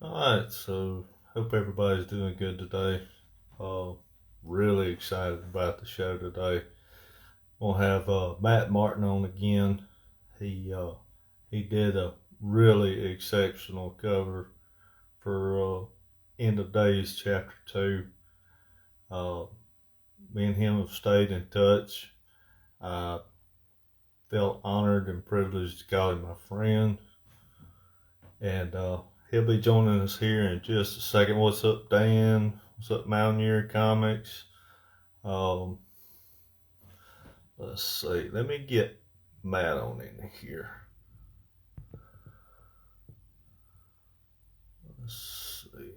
All right, so hope everybody's doing good today. Uh, really excited about the show today. We'll have Matt Martin on again. He uh, he did a really exceptional cover for End of Days Chapter Two. Uh, Me and him have stayed in touch. I felt honored and privileged to call him my friend, and he'll be joining us here in just a second. What's up, Dan? What's up, Mountaineer Comics? Um, let's see. Let me get Matt on in here. Let's see.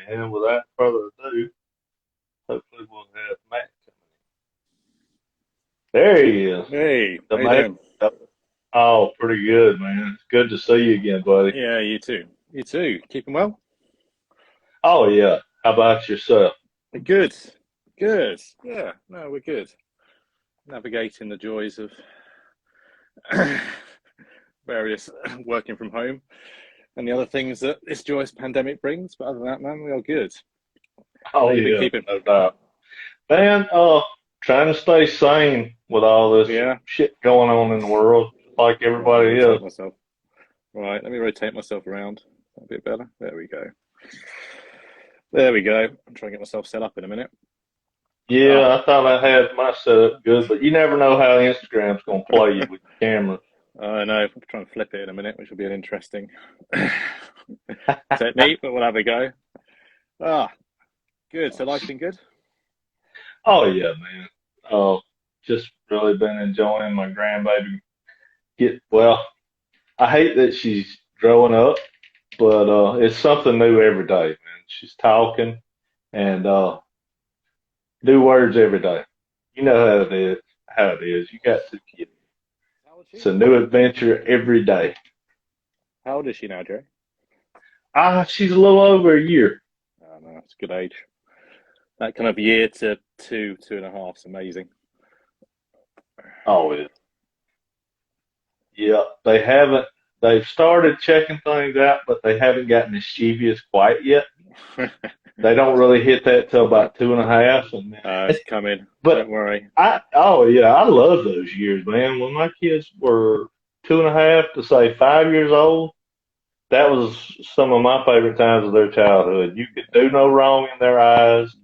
And without further ado, hopefully we'll have Matt coming in. There he is. Hey, The how you Matt. doing? Oh, pretty good, man. It's good to see you again, buddy. Yeah, you too. You too. Keeping well? Oh yeah. How about yourself? Good. Good. Yeah, no, we're good. Navigating the joys of various working from home and the other things that this joyous pandemic brings. But other than that, man, we are good. How Oh you been yeah, keeping? no doubt. Man, trying to stay sane with all this Yeah. shit going on in the world, like Right, let me everybody is. rotate myself. Right, let me rotate myself around. A bit better. There we go. There we go. I'm trying to get myself set up in a minute. Ah, Yeah, I thought I had my setup good, but you never know how Instagram's gonna play you with the camera. I know. I'm trying to flip it in a minute, which will be an interesting technique, but we'll have a go. Ah, good. So life's been good? Oh yeah, man. Uh, just really been enjoying my grandbaby. Well, I hate that she's growing up, but it's something new every day, man. She's talking and new words every day. You know how it is. How it is. You got two kids. How old is It's she? a new adventure every day. How old is she now, Joe? She's a little over a year. Oh, no, it's a good age. That kind of year to two, 2.5 is amazing. Oh, yeah. They haven't. They've started checking things out, but they haven't got mischievous quite yet. They don't really hit that till about two and a half, and It's coming. Don't but worry. oh yeah, I love those years, man. When my kids were two and a half to say 5 years old, that was some of my favorite times of their childhood. You could do no wrong in their eyes.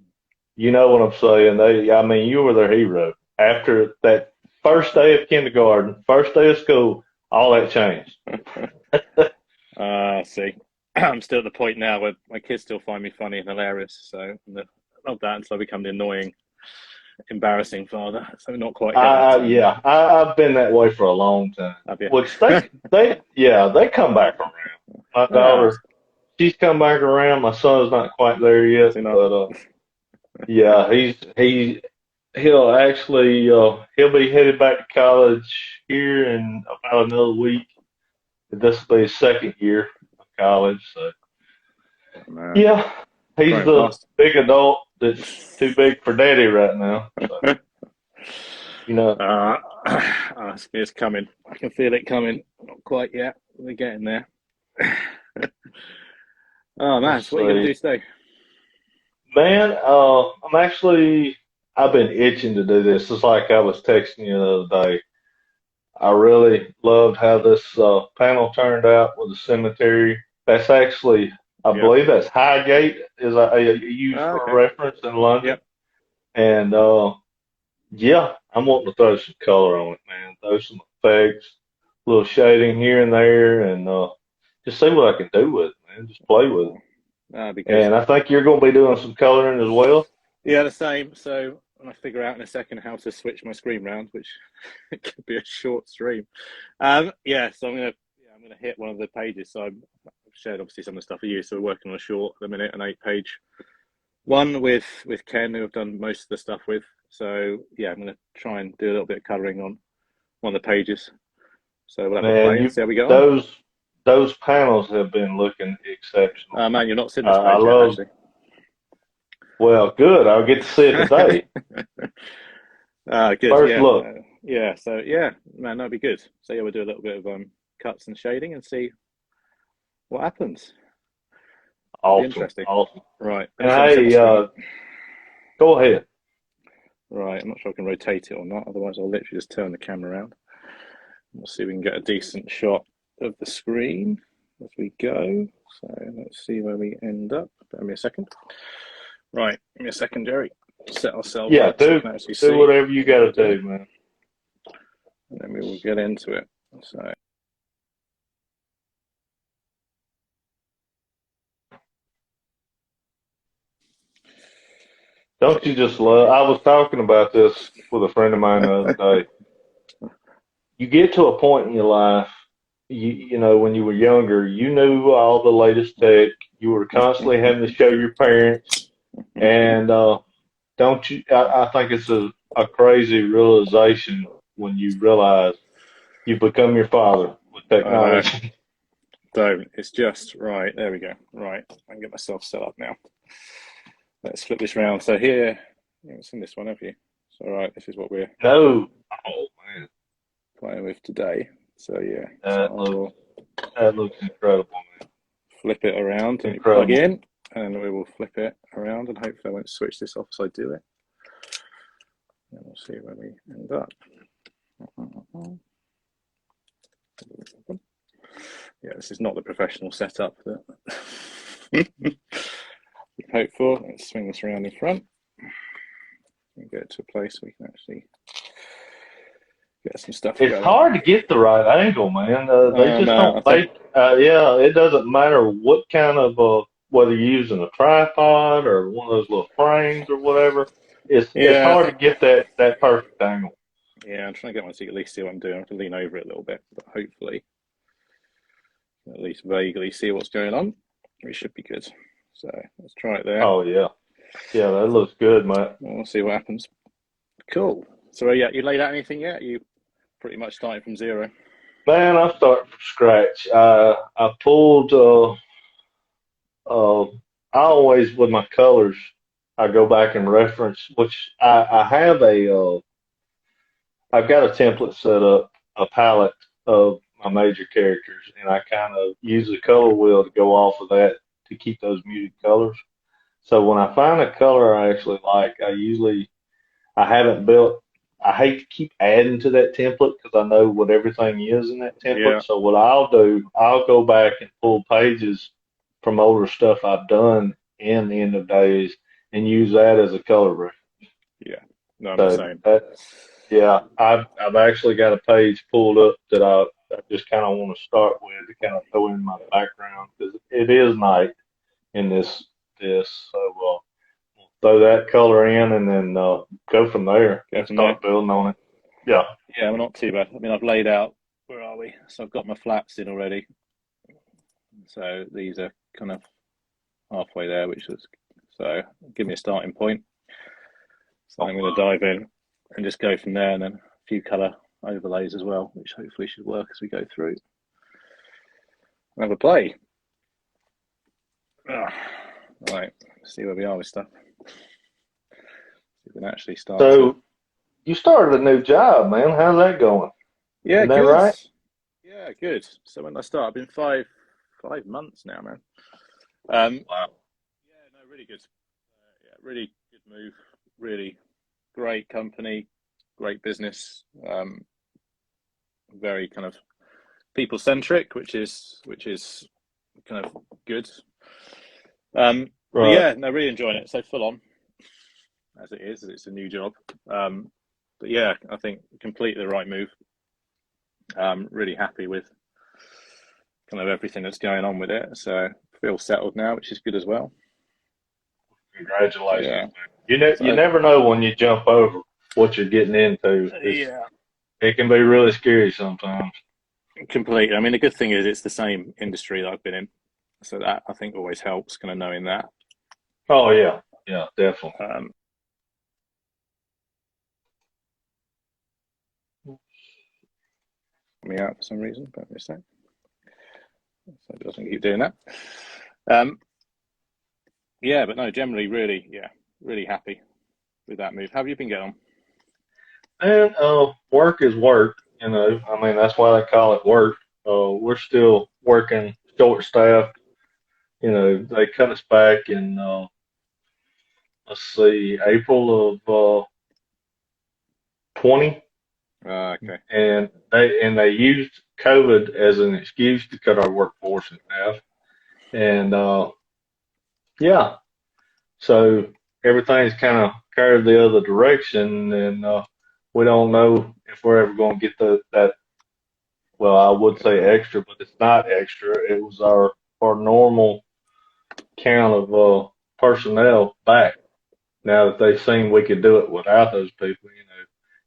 You know what I'm saying? I mean, you were their hero. After that first day of kindergarten, first day of school, all that changed. See, I'm still at the point now where my kids still find me funny and hilarious. So not that until I become the annoying, embarrassing father. So not quite hit that time yet. Yeah, I've been that way for a long time. Have you? Which they come back around. My Ah, daughter, she's come back around. My son's not quite there is yet, he not? but yeah, he'll actually he'll be headed back to college here in about another week. This will be his second year of college, so Oh, man, yeah, he's growing the fast. big adult that's too big for daddy right now. So you know, It's coming. I can feel it coming. Not quite yet. We're getting there. Oh man, let's so what are you gonna see, do today? man. I've been itching to do this. It's like I was texting you the other day. I really loved how this panel turned out with the cemetery. That's actually, I Yep. believe that's Highgate is I used Oh, for a okay. reference in London. Yep. And yeah, I'm wanting to throw some color on it, man. Throw some effects, a little shading here and there, and just see what I can do with it, man. Just play with it. Oh, that'd be good. And I think you're going to be doing some coloring as well. Yeah, the same. So when I figure out in a second how to switch my screen round, which it could be a short stream. Yeah, so I'm gonna hit one of the pages. So I've shared obviously some of the stuff with you. So we're working on a short at the minute, an 8 page one with Ken, who I've done most of the stuff with. So yeah, I'm gonna try and do a little bit of coloring on one of the pages. So we'll have a Man, play and see how we go on. those those panels have been looking exceptional. Man, you're not seen this I page yet, love. actually. Well, good. I'll get to see it today. Good. First Yeah. look. Yeah, so yeah, man, that'd be good. So yeah, we'll do a little bit of cuts and shading and see what happens. It'll be Awesome, interesting. awesome. Right, let And me see, let me set my hey, screen up. go ahead. Right, I'm not sure I can rotate it or not. Otherwise, I'll literally just turn the camera around. We'll see if we can get a decent shot of the screen as we go. So let's see where we end up. Bear me a second. Right, give me a second, Jerry. Set ourselves Yeah, up so we do can actually do see whatever you what got we're to doing, do, man. and then we will get into it. So Don't you just love? I was talking about this with a friend of mine the other day. You get to a point in your life, you know, when you were younger, you knew all the latest tech. You were constantly having to show your parents, and don't you? I think it's a crazy realization when you realize you become your father with I know. technology. Don't. It's just right. There we go. Right. I can get myself set up now. Let's flip this round. So here, you haven't seen this one, have you? So right, this is what we're No, oh man, playing with today. So yeah, so that I looks will that looks incredible, man. flip it around and you plug Incredible. in, and we will flip it around, and hopefully I won't switch this off as I do it. And we'll see where we end up. Yeah, this is not the professional setup that we hope for. Let's swing this around in front and get it to a place we can actually get some stuff It's going. hard to get the right angle, man. They just No, don't I think make. Yeah, it doesn't matter what kind of whether you're using a tripod or one of those little frames or whatever. It's yeah, I hard to think get that perfect angle. yeah. I'm trying to get one so you can at least see what I'm doing. I have to lean over it a little bit, but hopefully at least vaguely see what's going on. We should be good. So let's try it there. Oh yeah, yeah, that looks good, man. We'll see what happens. Cool. So yeah, you laid out anything yet? You pretty much starting from zero. Man, I start from scratch. I pulled. Uh, I always with my colors, I go back and reference, which I have I've got a template set up, a palette of my major characters, and I kind of use the color wheel to go off of that to keep those muted colors. So when I find a color I actually like, I haven't built. I hate to keep adding to that template because I know what everything is in that template. Yeah, So what I'll do, I'll go back and pull pages from older stuff I've done in the end of days and use that as a color reference. yeah. No, I'm the So same. that yeah, I've actually got a page pulled up that I just kind of want to start with to kind of throw in my background because it is night in this. So we'll throw that color in and then go from there Go and from there. start building on it. Yeah. Yeah, we're not too bad. I mean, I've laid out. Where are we? So I've got my flaps in already. So these are kind of halfway there, which is so give me a starting point. So I'm going to dive in and just go from there, and then a few color overlays as well, which hopefully should work as we go through. Have a play. Right, let's see where we are with stuff. See if we can actually start to. So you started a new job, man. How's that going? Yeah, Isn't that good. right? Yeah, good. So when I start, I've been 5 months now, man. Um, Wow. yeah, no, really good. Yeah, really good move. Really great company, great business. Very kind of people centric, which is kind of good. But Right. yeah, no, really enjoying it. So full on as it is. It's a new job. But yeah, I think completely the right move. Really happy with kind of everything that's going on with it. So feel settled now, which is good as well. Congratulations, Yeah. man. You So never know when you jump over what you're getting into. yeah, It can be really scary sometimes. completely. I mean, the good thing is it's the same industry that I've been in, so that I think always helps, kind of knowing that. Oh yeah, yeah, definitely. Um, me out for some reason, but a sec. So it doesn't keep doing that. Um, yeah, but no, generally, really, yeah, really happy with that move. How have you been getting on? And work is work. I mean that's why they call it work. We're still working short staffed. They cut us back in let's see, April of 20, Okay. and they used COVID as an excuse to cut our workforce in half. And yeah, so everything's kind of carried the other direction, and we don't know if we're ever going to get that. Well, I would say extra, but it's not extra. It was our normal count of personnel back. Now that they've seen we could do it without those people,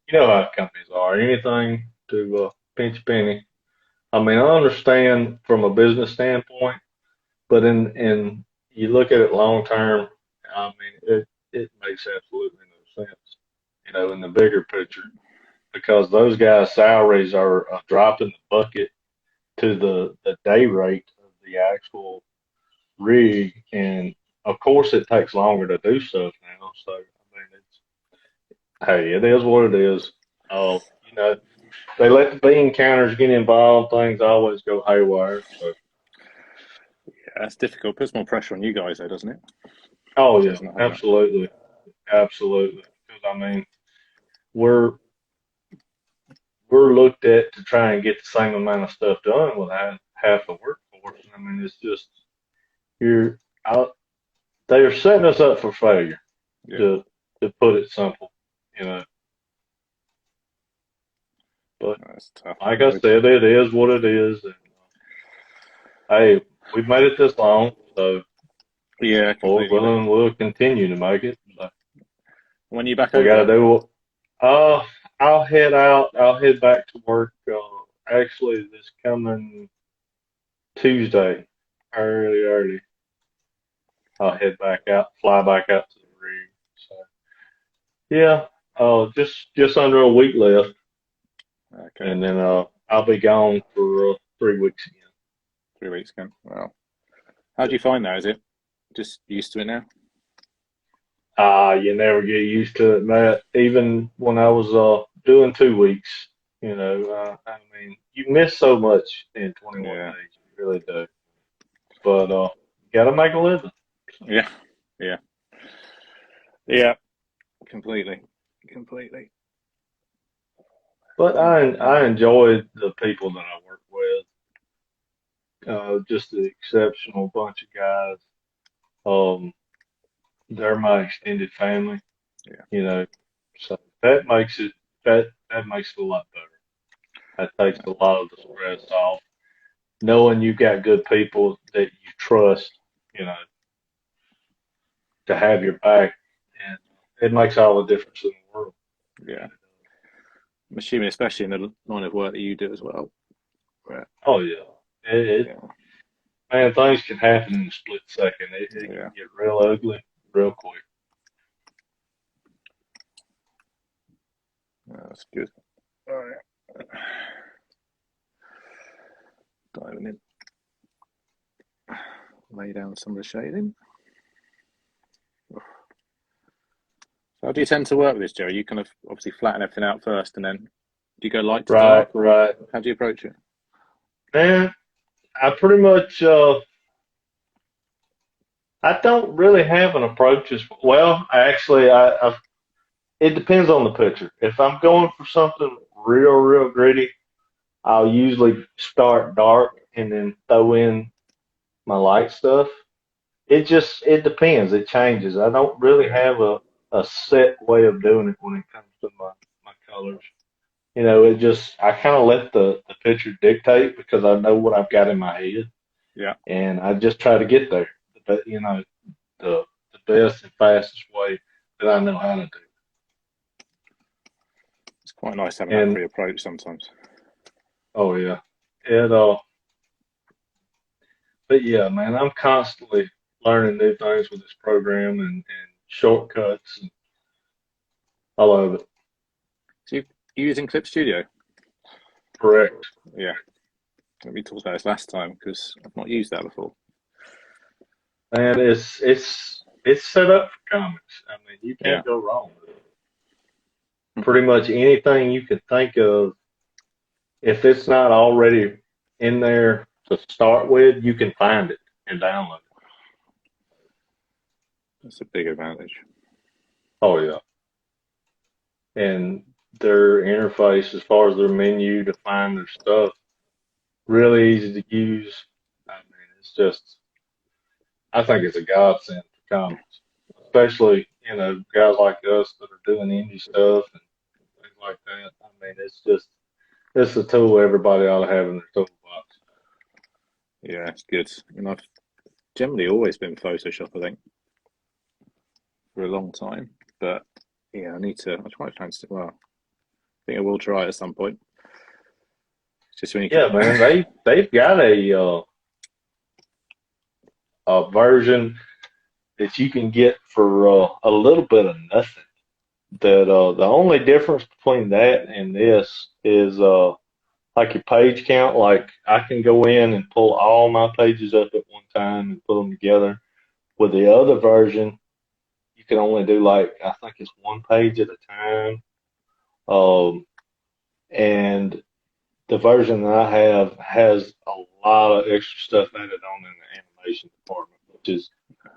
you know how companies are. Anything to pinch a penny. I mean, I understand from a business standpoint, but in you look at it long term. I mean, it makes absolutely no sense. In the bigger picture, because those guys' salaries are a drop in the bucket to the day rate of the actual rig, and of course, it takes longer to do stuff now. So, I mean, hey, it is what it is. You know, they let the bean counters get involved. Things always go haywire. So, Yeah, that's difficult. Puts more pressure on you guys, though, doesn't it? oh So yeah, it's not having that. absolutely, absolutely. Because I mean, we're we're looked at to try and get the same amount of stuff done with half the workforce. I mean, it's just you're out. They are setting us up for failure. Yeah, To to put it simple, you know. But that's tough. like I No, said, it is what it is. And, hey, we've made it this long, so yeah, Lord completely. willing, we'll continue to make it. So When are you back we got to over? do what. Uh, I'll head out. I'll head back to work. Actually, this coming Tuesday, early. I'll head back out, fly back out to the rig. So yeah, just under a week left, Okay, and then I'll be gone for 3 weeks again. 3 weeks ago. Well, how do you find that? Is it just used to it now? You never get used to it, Matt. Even when I was doing 2 weeks, I mean, you miss so much in 21 Yeah, days, you really do. But you got to make a living. yeah, yeah, yeah. Completely, completely. But I enjoy the people that I work with. Just an exceptional bunch of guys. Um, they're my extended family, Yeah, you know, so that makes it a lot better. That takes a lot of the stress off. Knowing you've got good people that you trust, you know, to have your back, and it makes all the difference in the world. yeah. I'm assuming, especially in the line of work that you do as well. Right. Oh yeah, Yeah, man, things can happen in a split second. It can yeah. get real ugly real quick. That's good. All right. Diving in. Lay down some of the shading. So how do you tend to work with this, Joe? You kind of obviously flatten everything out first, and then do you go light to Right, dark, or right, how do you approach it? man. I pretty much I don't really have an approach as well. Actually, it depends on the picture. If I'm going for something real gritty, I'll usually start dark and then throw in my light stuff. It depends. It changes. I don't really Yeah, have a set way of doing it when it comes to my colors. I kind of let the picture dictate because I know what I've got in my head, yeah. and I just try to get there. But the the best and fastest way that I know how to do. It's quite nice having that And free approach sometimes. oh yeah, it but yeah, man, I'm constantly learning new things with this program and shortcuts. And I love it. So you're using Clip Studio? Correct. Yeah. We talked about this last time because I've not used that before. And it's set up for comics. I mean, you Yeah. can't go wrong with it. pretty much anything you can think of. If it's not already in there to start with, you can find it and download it. That's a big advantage. Oh yeah. And their interface as far as their menu to find their stuff, really easy to use. I mean, it's just, I think it's a godsend for comics, especially, guys like us that are doing indie stuff and things like that. I mean, it's a tool everybody ought to have in their toolbox. Yeah, it's good. And I've generally always been Photoshop, I think, for a long time. But yeah, I try to fancy it. Well, I think I will try it at some point. It's just when you Yeah, man, they've got a version that you can get for a little bit of nothing. That the only difference between that and this is like your page count. Like I can go in and pull all my pages up at one time and put them together. With the other version, you can only do like I think it's one page at a time. And the version that I have has a lot of extra stuff added on in the animation department, which is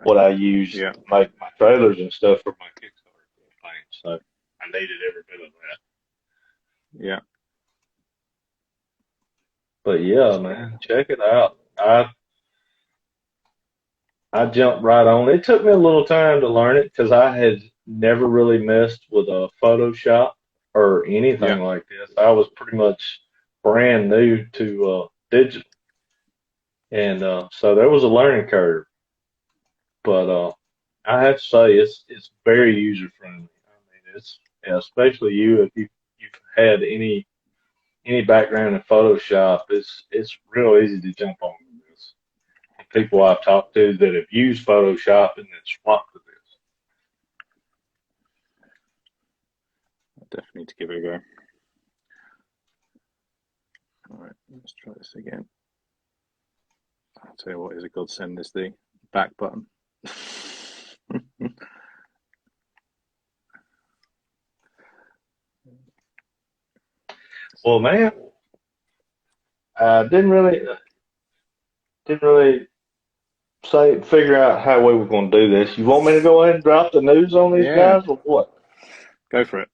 what I use to make my trailers and stuff for my Kickstarter campaign. So I needed every bit of that. Yeah. But yeah, man, check it out. I jumped right on. It took me a little time to learn it because I had never really messed with a Photoshop or anything like this. I was pretty much brand new to digital, and so there was a learning curve. But I have to say it's very user friendly. I mean, it's especially you if you've had any background in Photoshop, it's real easy to jump on this. People I've talked to that have used Photoshop and then swapped to this. I definitely need to give it a go. All right, let's try this again. I'll tell you what is a godsend is the back button. Well, man, I didn't really figure out how we were going to do this. You want me to go ahead and drop the news on these guys or what? Go for it.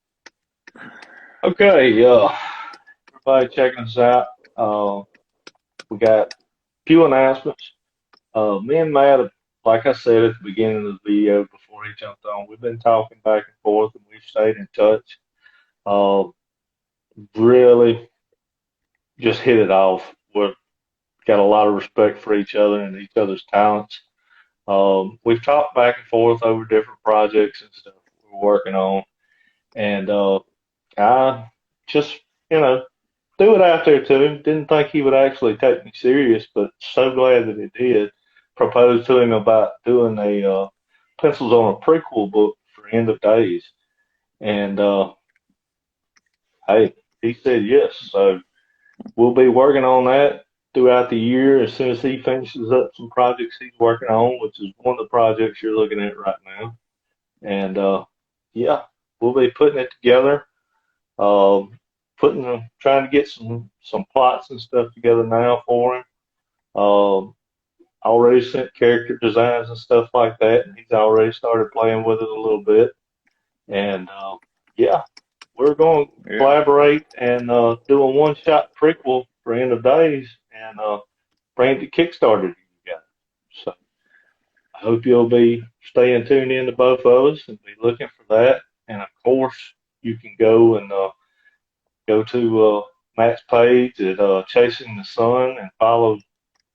Okay, everybody checking us out. We got a few announcements. Me and Matt, like I said at the beginning of the video before he jumped on, we've been talking back and forth and we've stayed in touch. Really just hit it off. We've got a lot of respect for each other and each other's talents. We've talked back and forth over different projects and stuff we're working on. And I just, threw it out there to him. Didn't think he would actually take me serious, but so glad that he did. Proposed to him about doing a Pencils on a Prequel book for End of Days. And hey, he said yes. So we'll be working on that throughout the year as soon as he finishes up some projects he's working on, which is one of the projects you're looking at right now. And yeah, we'll be putting it together, trying to get some plots and stuff together now for him. Already sent character designs and stuff like that, and he's already started playing with it a little bit. And yeah, we're going to collaborate and do a one-shot prequel for End of Days and bring it to Kickstarter to you guys. So I hope you'll be staying tuned in to both of us and be looking for that. And of course, you can go and go to Matt's page at Chasing the Sun and follow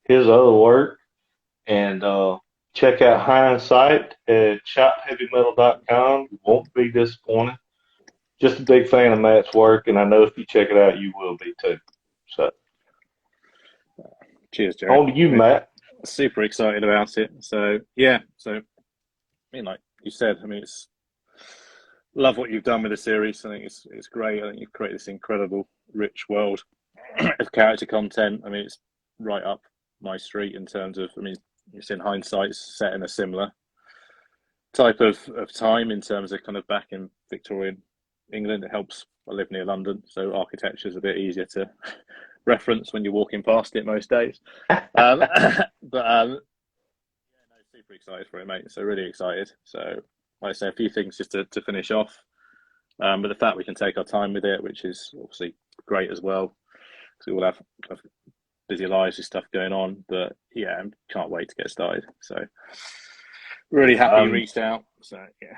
his other work. And check out Hindsight at shopheavymetal.com. You won't be disappointed. Just a big fan of Matt's work, and I know if you check it out, you will be too. So, cheers, Jerry. On to you, Matt. Super excited about it. So, yeah. So, I mean, like you said, it's love what you've done with the series. I think it's great. I think you've created this incredible, rich world of character content. It's right up my street in terms of, it's in Hindsight set in a similar type of time in terms of kind of back in Victorian England. It helps. I live near London, so architecture is a bit easier to reference when you're walking past it most days. But yeah, no, super excited for it, mate. So really excited. So, like I say, a few things just to finish off. But the fact we can take our time with it, which is obviously great as well, because we all have busy lives with stuff going on. But yeah, can't wait to get started. So really happy you I'm reached out. So yeah,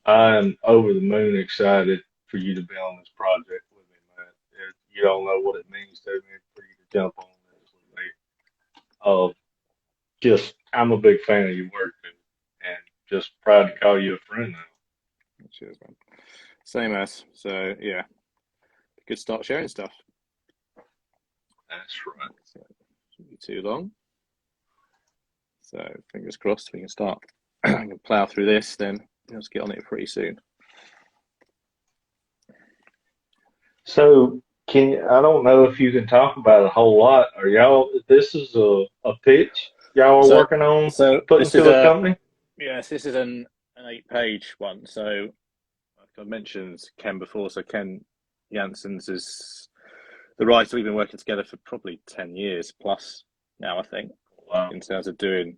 I'm over the moon excited for you to be on this project with me, man. You don't know what it means to me for you to jump on this with me. Just I'm a big fan of your work and just proud to call you a friend now. cheers, man. Same as. So yeah, we could start sharing stuff. That's right. So, shouldn't be too long. So fingers crossed we can start. I can plow through this, then let's get on it pretty soon. So I don't know if you can talk about it a whole lot. Are y'all this is a pitch y'all are So working on so putting this is to a company? yes, this is an 8-page one. So like I mentioned Ken before, so Ken Janssens is the writer. We've been working together for probably 10 years plus now, I think, Wow. in terms of doing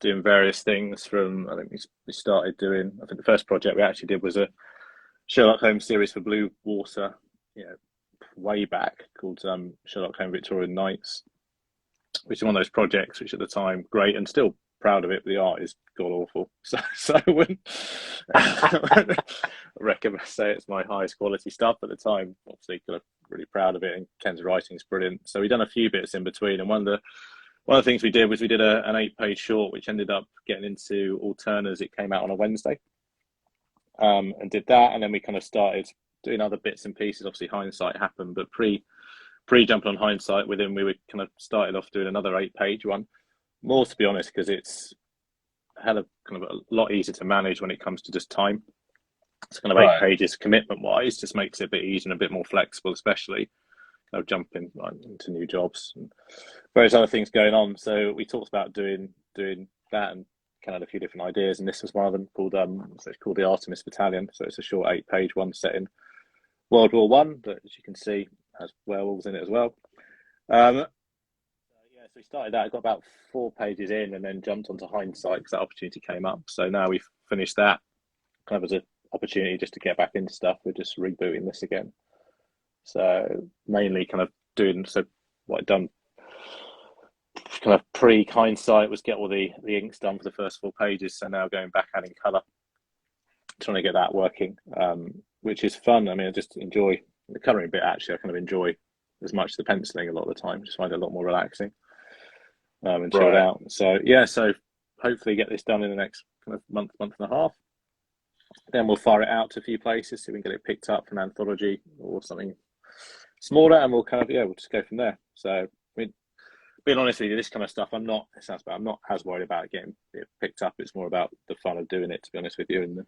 various things. From I think we started doing. I think the first project we actually did was a Sherlock Holmes series for Blue Water, you know, way back, called Sherlock Holmes Victorian Knights, which is one of those projects which at the time great and still proud of it, but the art is god awful. So I wouldn't recommend say it's my highest quality stuff at the time. Obviously, kind of really proud of it, and Ken's writing is brilliant. So we've done a few bits in between, and one of the things we did was we did an 8-page short, which ended up getting into Alterners. It came out on a Wednesday, and did that, and then we kind of started doing other bits and pieces. Obviously, Hindsight happened, but pre jumping on Hindsight with him, we were kind of started off doing another 8-page one. More, to be honest, because it's a hell of kind of a lot easier to manage when it comes to just time. It's kind of Right. 8 pages commitment wise, just makes it a bit easier and a bit more flexible, especially kind of jumping into new jobs and various other things going on. So we talked about doing that and kind of a few different ideas, and this was one of them called so it's called the Artemis Battalion. So it's a short 8-page one set in World War One, but as you can see, has werewolves in it as well. Yeah, so we started that. I got about 4 pages in, and then jumped onto Hindsight because that opportunity came up. So now we've finished that, kind of as an opportunity just to get back into stuff. We're just rebooting this again. So mainly kind of doing what I'd done kind of pre Hindsight was get all the inks done for the first 4 pages. So now going back adding colour, trying to get that working, which is fun. I mean, I just enjoy the colouring bit. Actually, I kind of enjoy as much the penciling a lot of the time. Just find it a lot more relaxing and chilled Right. out. So yeah, so hopefully get this done in the next kind of month and a half. Then we'll fire it out to a few places so we can get it picked up from an anthology or something smaller, and we'll kind of we'll just go from there. So I mean, being honest with you, this kind of stuff, I'm not as worried about getting it picked up. It's more about the fun of doing it, to be honest with you, and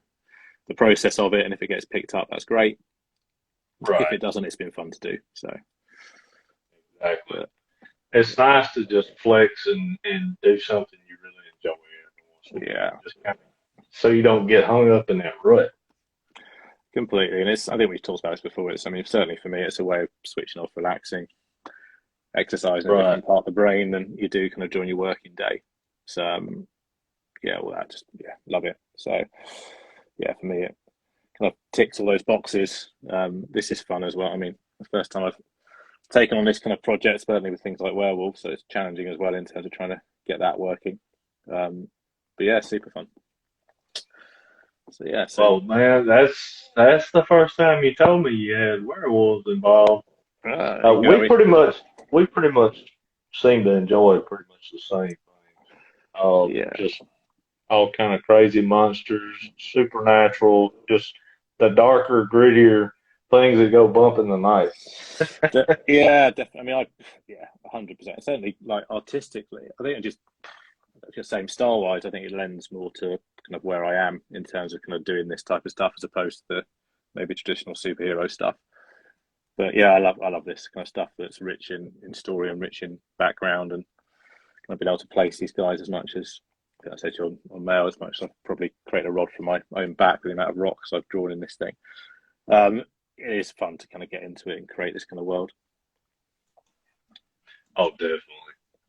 the process of it. And if it gets picked up, that's great. Right. If it doesn't, it's been fun to do. So Exactly. but, It's nice to just flex and do something you really enjoy every once in a yeah, while. Just kind of, so you don't get hung up in that rut. completely. And I think we've talked about this before. I mean, certainly for me, it's a way of switching off, relaxing, exercising a Right. different part of the brain than you do kind of during your working day. So yeah, well, I just love it. So yeah, for me, it kind of ticks all those boxes. This is fun as well. I mean, the first time I've taken on this kind of project, certainly with things like werewolves, so it's challenging as well in terms of trying to get that working. But yeah, super fun. So yeah, Well, man, that's the first time you told me you had werewolves involved. there you go. We pretty much seem to enjoy pretty much the same things. Yeah, Just all kind of crazy monsters, supernatural, just the darker, grittier things that go bump in the night. yeah, definitely. I mean, 100%. Certainly, like artistically, I think just same style wise, I think it lends more to kind of where I am in terms of kind of doing this type of stuff as opposed to maybe traditional superhero stuff. But yeah, I love this kind of stuff that's rich in story and rich in background, and kind of being able to place these guys as much as I said to you on mail, as much as I've probably created a rod for my own back with the amount of rocks I've drawn in this thing. It is fun to kind of get into it and create this kind of world. Oh, definitely.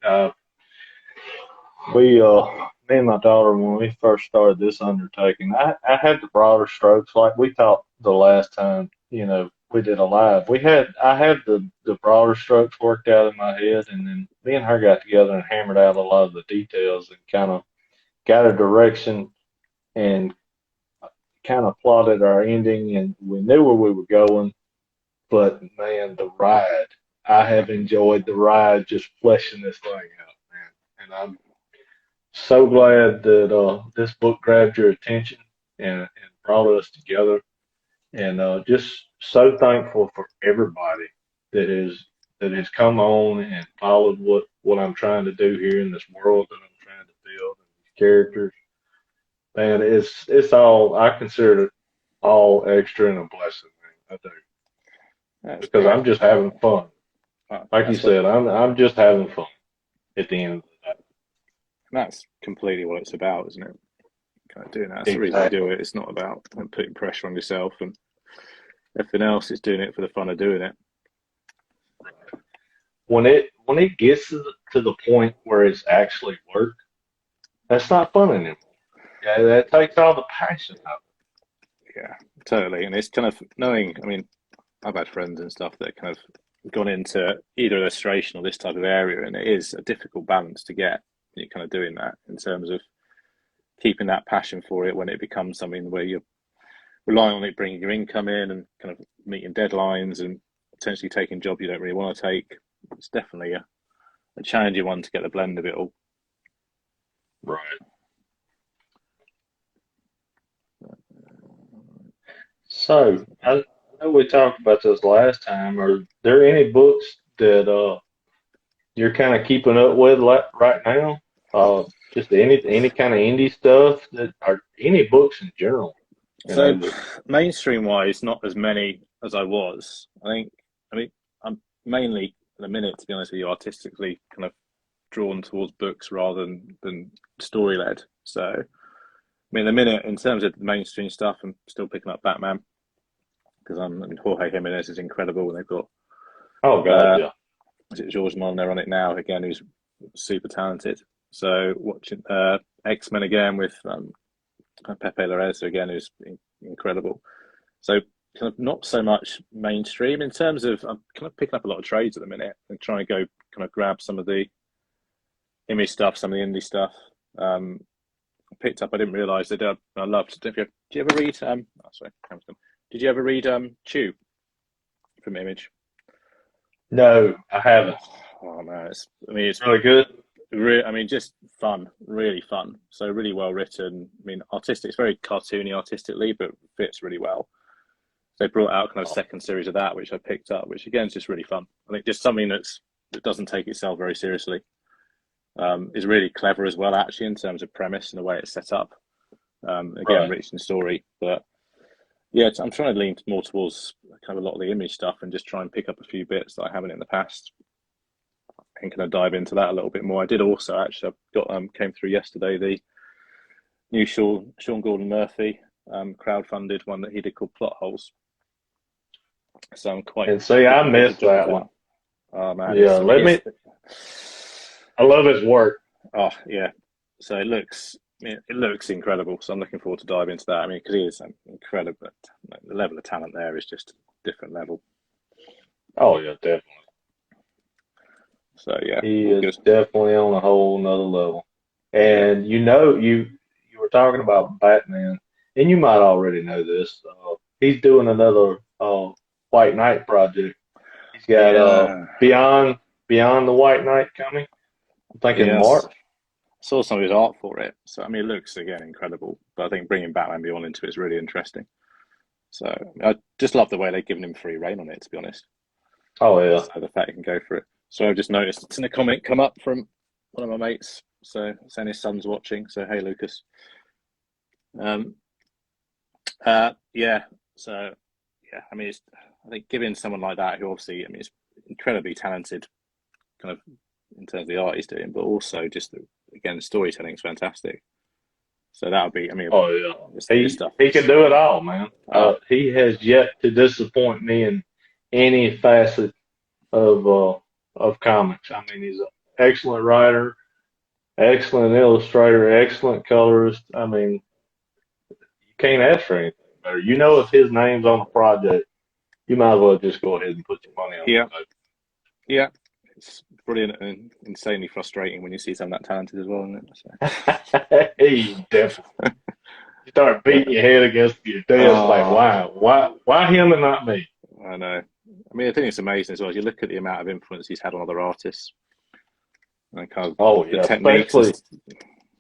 Uh, me and my daughter, when we first started this undertaking, I had the broader strokes like we talked the last time, we did a live. I had the broader strokes worked out in my head, and then me and her got together and hammered out a lot of the details and kind of got a direction and kind of plotted our ending, and we knew where we were going. But man, the ride, I have enjoyed the ride just fleshing this thing out, man. And I'm so glad that this book grabbed your attention and brought us together. And just so thankful for everybody that has come on and followed what I'm trying to do here in this world that I'm trying to build and these characters. Man, it's all I consider it all extra and a blessing, man. I do. That's Because great. I'm just having fun. Like you That's what, said, I'm just having fun at the end of the that's completely what it's about, isn't it? Kind of doing that. That's day. the reason you do Exactly. it. It's not about putting pressure on yourself and everything else. It's doing it for the fun of doing it. When it gets to the point where it's actually work, that's not fun anymore. Yeah, that takes all the passion out. Yeah, totally. And it's kind of knowing. I mean, I've had friends and stuff that kind of gone into either illustration or this type of area, and it is a difficult balance to get. You're kind of doing that in terms of keeping that passion for it when it becomes something where you're relying on it bringing your income in and kind of meeting deadlines and potentially taking jobs you don't really want to take. It's definitely a challenging one to get the blend of it all. Right. So I know we talked about this last time. Are there any books that you're kind of keeping up with right now? Just any kind of indie stuff that are any books in general. So That mainstream wise, not as many as I was. I mean, I'm mainly at the minute, to be honest with you, artistically kind of drawn towards books rather than story led. So, I mean, the minute in terms of the mainstream stuff, I'm still picking up Batman because I mean, Jorge Jimenez is incredible, and they've got oh God, uh, yeah. is it George Molyneux on it now again, who's super talented. So watching X Men again with Pepe Larraz again, who's incredible. So kind of not so much mainstream in terms of I'm kind of picking up a lot of trades at the minute and trying to go kind of grab some of the image stuff, some of the indie stuff. I picked up. I didn't realize that I loved. Did you ever read? Oh, sorry, did you ever read Chew from Image? No, I haven't. Oh man, I mean it's Really good. I mean just fun, really fun. So really well written. I mean artistic. It's very cartoony artistically, but fits really well. They brought out kind of a second series of that, which I picked up, which again is just really fun. I think just something that doesn't take itself very seriously. Is really clever as well, actually, in terms of premise and the way it's set up. Again, Right. rich in story, but yeah, I'm trying to lean more towards kind of a lot of the image stuff and just try and pick up a few bits that I haven't in the past and kind of dive into that a little bit more. I did also actually, I've got came through yesterday the new Sean Gordon Murphy crowdfunded one that he did called Plot Holes. So I'm quite And see, I looking forward to missed jumping that to one. that. Oh man, Yeah, I mean, let me. I love his work. oh yeah. So it looks incredible. So I'm looking forward to dive into that. I mean, because he is incredible. The level of talent there is just a different level. Oh yeah, definitely. So yeah, He all is good. definitely on a whole nother level. Yeah. And you were talking about Batman, and you might already know this. He's doing another White Knight project. He's got Yeah. Beyond the White Knight coming. I'm thinking Yes. March. Saw some of his art for it. So I mean, it looks again incredible. But I think bringing Batman Beyond into it is really interesting. So I just love the way they've given him free reign on it. To be honest. Oh yeah. So the fact he can go for it. So I've just noticed it's in a comment come up from one of my mates. So saying his son's watching. So hey, Lucas. Um. Yeah. So yeah. I mean, I think giving someone like that who obviously, I mean, is incredibly talented, kind of in terms of the art he's doing, but also just again, storytelling is fantastic. So that would be, I mean, Oh yeah, this stuff he can is, do it all, man. oh, He has yet to disappoint me in any facet of comics. I mean, he's an excellent writer, excellent illustrator, excellent colorist. I mean, you can't ask for anything better. You know, if his name's on a project, you might as well just go ahead and put your money on yeah, yeah. It's brilliant and insanely frustrating when you see someone that talented as well, isn't it? it. He definitely. You start So, beating your head against your desk, like, oh, why him and not me? I know. I mean, I think it's amazing as well. As you look at the amount of influence he's had on other artists and kind of Oh the yeah, techniques.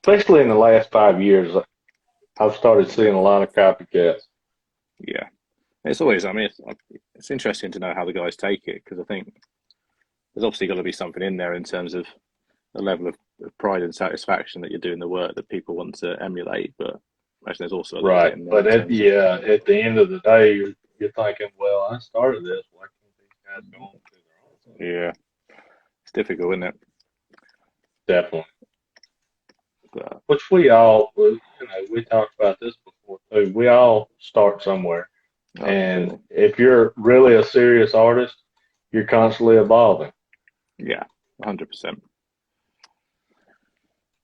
especially in the last 5 years, I've started seeing a lot of copycats. Yeah, it's always. I mean, it's interesting to know how the guys take it because I think there's obviously got to be something in there in terms of a level of pride and satisfaction that you're doing the work that people want to emulate. But I imagine there's also a lot of it Right. in there But in terms of at the end of the day, you're thinking, well, I started this. Why can't these guys go on and do their own thing? yeah, it's difficult, isn't it? Definitely. But Which we all, we talked about this before too. We all start somewhere. oh, And completely. if you're really a serious artist, you're constantly evolving. Yeah, 100%.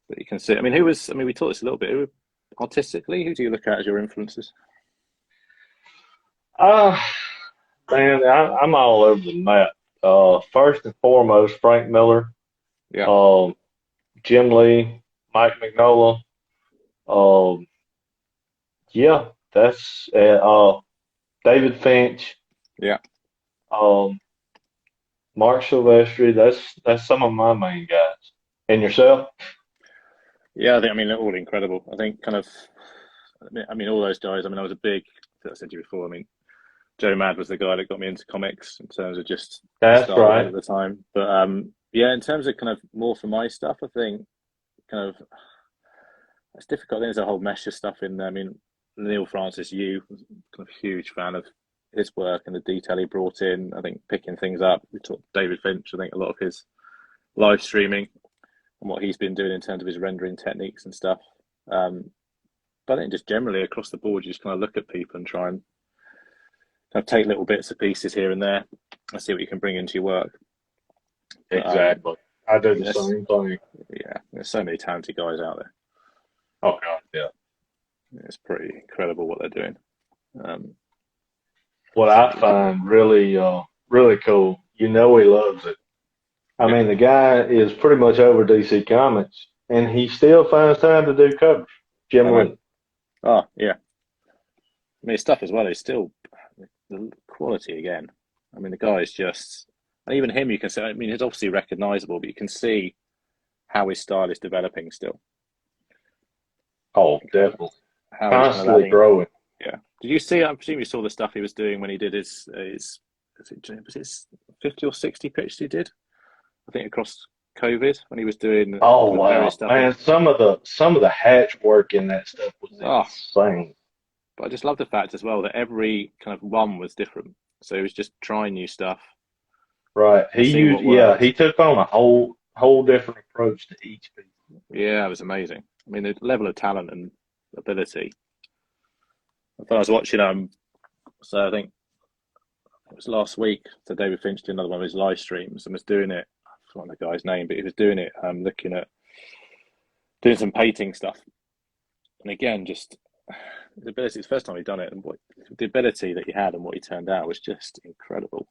But you can see. I mean, who was? I mean, we talked this a little bit. Artistically, who do you look at as your influences? Uh, Man, I'm all over the map. First and foremost, Frank Miller, Yeah, um, Jim Lee, Mike Mignola. Um, yeah, that's David Finch, yeah, um, Mark Silvestri. That's some of my main guys. And yourself? yeah. I mean, they're all incredible. I think kind of. I mean, all those guys. I mean, I was a big. I said to you before. I mean, Joe Mad was the guy that got me into comics in terms of just the That's style of it at right. the time. But yeah, in terms of kind of more for my stuff, I think kind of it's difficult. There's a whole mesh of stuff in there. I mean, Neil Francis Yu was kind of a huge fan of his work and the detail he brought in. I think picking things up. We talked David Finch. I think a lot of his live streaming and what he's been doing in terms of his rendering techniques and stuff. Um, but I think just generally across the board, you just kind of look at people and try and kind of take little bits and pieces here and there and see what you can bring into your work. But Exactly. I do the there's same thing. yeah, there's so many talented guys out there. Oh God, yeah. It's pretty incredible what they're doing. Um, What I find really cool, he loves it. I yeah, mean, the guy is pretty much over DC Comics, and he still finds time to do covers. I Jim know. Lee. Oh yeah, I mean his stuff as well is still the quality again. I mean the guy is just, and even him you can say. I mean he's obviously recognisable, but you can see how his style is developing still. Oh, Kind of definitely. how he's kind of Constantly adding. growing. Yeah. Did you see? I presume you saw the stuff he was doing when he did was it 50 or 60 pitches he did? I think across COVID when he was doing Oh kind of various wow, stuff. man! Some of the hatch work in that stuff was Oh, insane. but I just love the fact as well that every kind of one was different. So he was just trying new stuff Right. and seeing what worked. He took on a whole different approach to each piece. Yeah, it was amazing. I mean, the level of talent and ability. I thought I was watching so I think it was last week. So David Finch did another one of his live streams and was doing it. I forgot the guy's name, but he was doing it. Looking at doing some painting stuff, and again, just the ability. It's the first time he'd done it, and what the ability that he had and what he turned out was just incredible.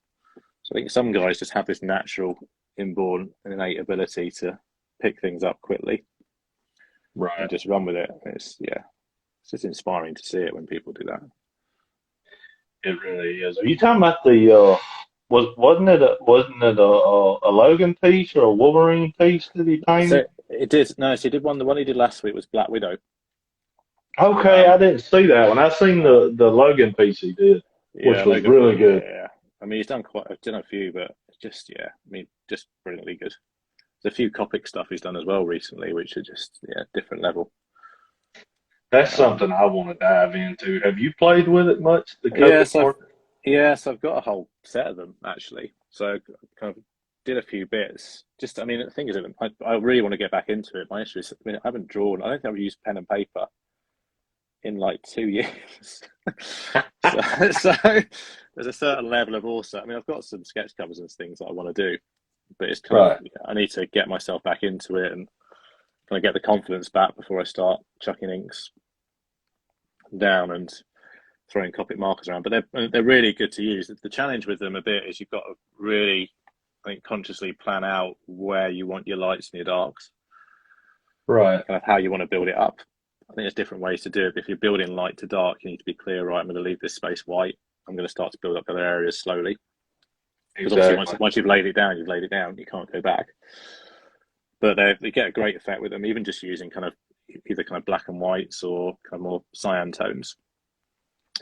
So I think some guys just have this natural, inborn, innate ability to pick things up quickly and Right. just run with it. It's just inspiring to see it when people do that. It really is. Are you talking about the wasn't it a Logan piece or a Wolverine piece that he So painted? it did. No, so he did one. The one he did last week was Black Widow. Okay, I Um, didn't see that one. I seen the Logan piece he did, yeah, which was Logan. really good. Yeah, I mean he's done quite. I've done a few, but it's just yeah. I mean, just brilliantly good. There's a few Copic stuff he's done as well recently, which are just different level. That's Um, something I want to dive into. Have you played with it much? The yeah, Copic so work? I've got a whole set of them actually. So I kind of did a few bits. Just I mean, the thing is, I really want to get back into it. My issue is, I mean, I haven't drawn. I don't think I've used pen and paper in like 2 years. So there's a certain level of also. I mean, I've got some sketch covers and things that I want to do, but it's kind of I need to get myself back into it and kind of get the confidence back before I start chucking inks down and throwing Copic markers around. But they're really good to use. The challenge with them a bit is you've got to really, I think, consciously plan out where you want your lights and your darks, Right. kind of how you want to build it up. I think there's different ways to do it. But if you're building light to dark, you need to be clear. Right, I'm going to leave this space white. I'm going to start to build up other areas slowly. Because obviously, once you've laid it down, you've laid it down. You can't go back. But they get a great effect with them, even just using kind of either kind of black and whites or kind of more cyan tones.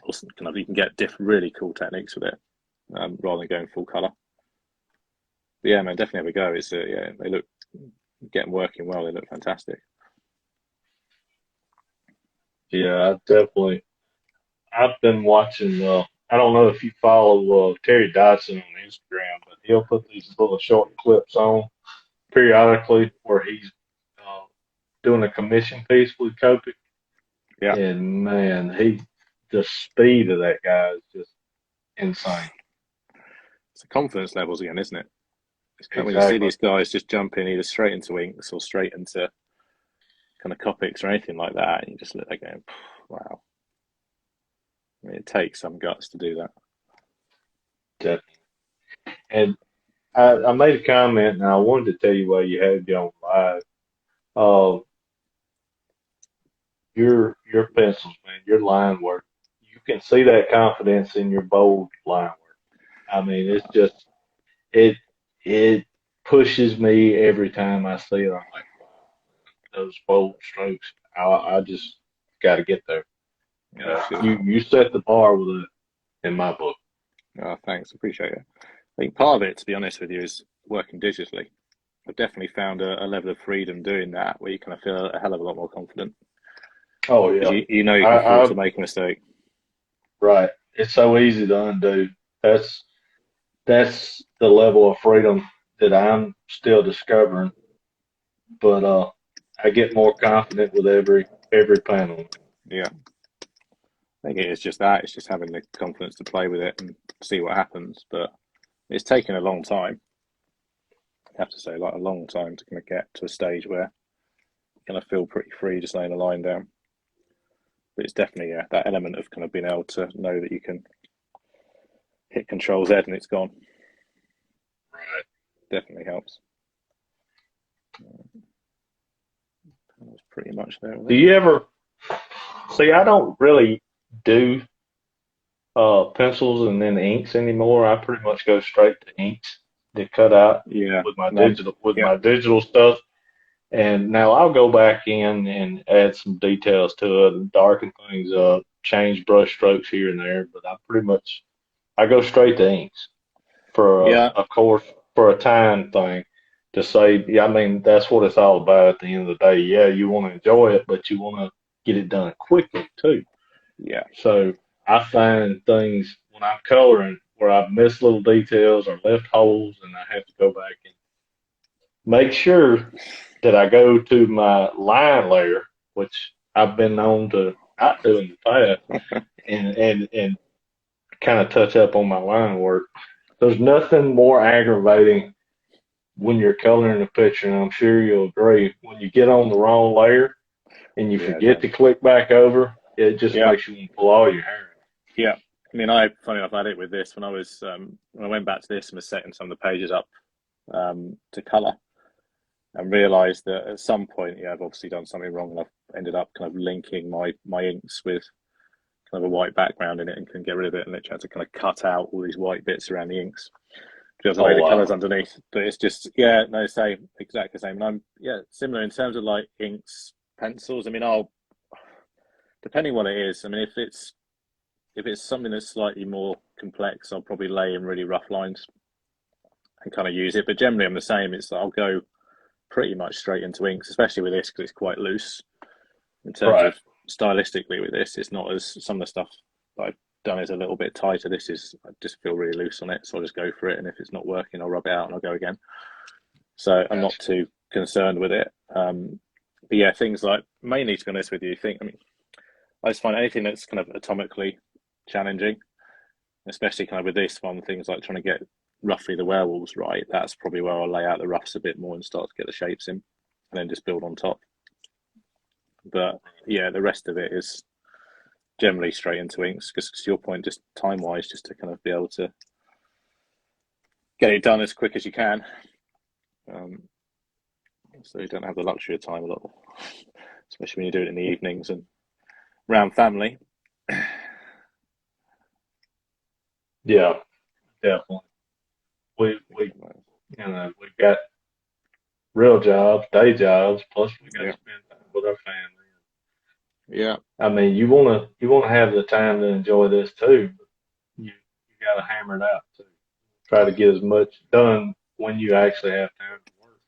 Or kind of you can get really cool techniques with it, rather than going full color. But yeah, man, definitely have a go. It's yeah, they look getting working well. They look fantastic. Yeah, I've been watching. I don't know if you follow Terry Dodson on Instagram, but he'll put these little short clips on periodically where he's doing a commission piece with Copic. Yeah. And man, the speed of that guy is just insane. It's the confidence levels again, isn't it? It's kind of when you see these guys just jump in either straight into inks or straight into kind of Copics or anything like that, and you just look there going, wow. I mean, it takes some guts to do that. Definitely. And I made a comment, and I wanted to tell you why you had you on live. Your pencils, man, your line work. You can see that confidence in your bold line work. I mean, it's just it pushes me every time I see it. I'm like, those bold strokes. I just got to get there. You set the bar with it in my book. Oh, thanks, appreciate it. I think part of it, to be honest with you, is working digitally. I've definitely found a level of freedom doing that where you kind of feel a hell of a lot more confident. Oh yeah, you know you can afford to make a mistake. Right, it's so easy to undo. That's the level of freedom that I'm still discovering. But I get more confident with every panel. Yeah. I think it is just that. It's just having the confidence to play with it and see what happens. But it's taken a long time. I have to say, like a long time to kind of get to a stage where you kind of feel pretty free just laying a line down. But it's definitely that element of kind of being able to know that you can hit Control Z and it's gone. Right. Definitely helps. That's pretty much there. Do you ever see? I don't really do pencils and then inks anymore. I pretty much go straight to inks to cut out with my digital stuff. And now I'll go back in and add some details to it and darken things up, change brush strokes here and there. But I go straight to inks of course, for a time thing to say, I mean, that's what it's all about at the end of the day. Yeah, you want to enjoy it, but you want to get it done quickly too. Yeah. So I find things when I'm coloring where I've missed little details or left holes, and I have to go back and make sure that I go to my line layer, which I've been known to not do in the past, and kind of touch up on my line work. There's nothing more aggravating when you're coloring a picture, and I'm sure you'll agree, when you get on the wrong layer and you forget to click back over, it just makes you want to pull all your hair. Yeah. I mean, funny enough, I had it with this when I was, when I went back to this and was setting some of the pages up to color and realized that at some point, I've obviously done something wrong and I've ended up kind of linking my inks with kind of a white background in it and couldn't get rid of it and literally had to kind of cut out all these white bits around the inks. Because the colours underneath, but it's just same, exactly the same. And I'm similar in terms of like inks, pencils. I mean, I'll depending what it is. I mean, if it's something that's slightly more complex, I'll probably lay in really rough lines and kind of use it. But generally, I'm the same. I'll go pretty much straight into inks, especially with this because it's quite loose in terms of stylistically. With this, it's not as some of the stuff that I've done is a little bit tighter. I just feel really loose on it, so I'll just go for it, and if it's not working, I'll rub it out and I'll go again. So I'm not too concerned with it. But yeah, things like, mainly to be honest with you, I just find anything that's kind of atomically challenging, especially kind of with this one, things like trying to get roughly the werewolves right. That's probably where I'll lay out the roughs a bit more and start to get the shapes in, and then just build on top. But yeah, the rest of it is generally straight into inks, because to your point, just time wise, just to kind of be able to get it done as quick as you can. So you don't have the luxury of time a lot, especially when you do it in the evenings and around family. Yeah, definitely. We we've got real jobs, day jobs, plus we got to spend time with our family. Yeah. I mean, you wanna have the time to enjoy this too. But you got to hammer it out too. Try to get as much done when you actually have time to work.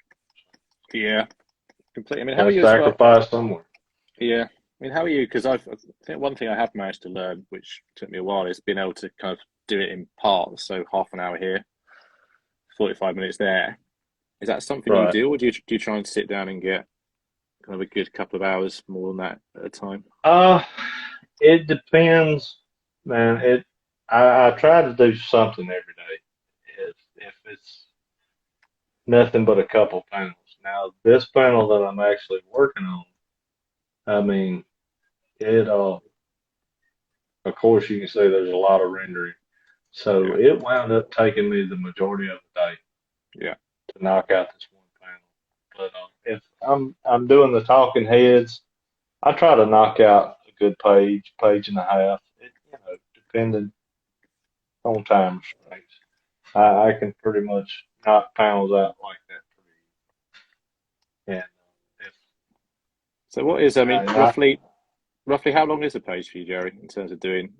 Yeah. Completely. I mean, how are you as well? Sacrifice somewhere. Yeah. I mean, how are you? Because I think one thing I have managed to learn, which took me a while, is being able to kind of do it in parts. So half an hour here, 45 minutes there. Is that something you Right. do, or do you try and sit down and get kind of a good couple of hours more than that at a time? It depends, man. I try to do something every day. If it's nothing but a couple panels. Now, this panel that I'm actually working on, I mean, of course, you can see there's a lot of rendering. So it wound up taking me the majority of the day. Yeah. To knock out this one panel. But if I'm doing the talking heads, I try to knock out a good page and a half. Depending on time restraints. I can pretty much knock panels out like that pretty easy. And So what is, I mean, I- roughly how long is a page for you, Jerry, in terms of doing,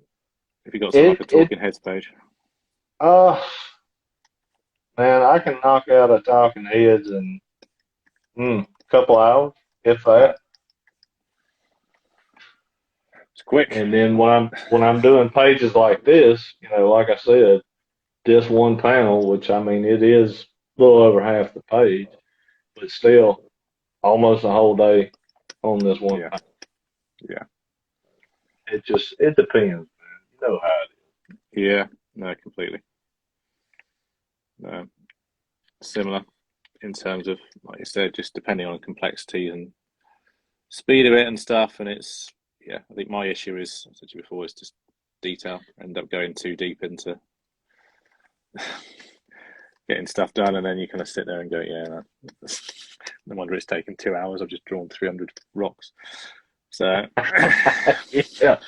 if you got something like a talking heads page? Man, I can knock out a talking heads in a couple hours, if that. It's quick. And then when I'm doing pages like this, like I said, this one panel, which I mean it is a little over half the page, but still almost a whole day on this one panel. Yeah. It depends, man. You know how it is. Yeah, no, completely. No, similar in terms of, like you said, just depending on complexity and speed of it and stuff. And it's, I think my issue is, I said to you before, is just detail. I end up going too deep into getting stuff done, and then you kind of sit there and go, no wonder it's taken 2 hours. I've just drawn 300 rocks. So yeah,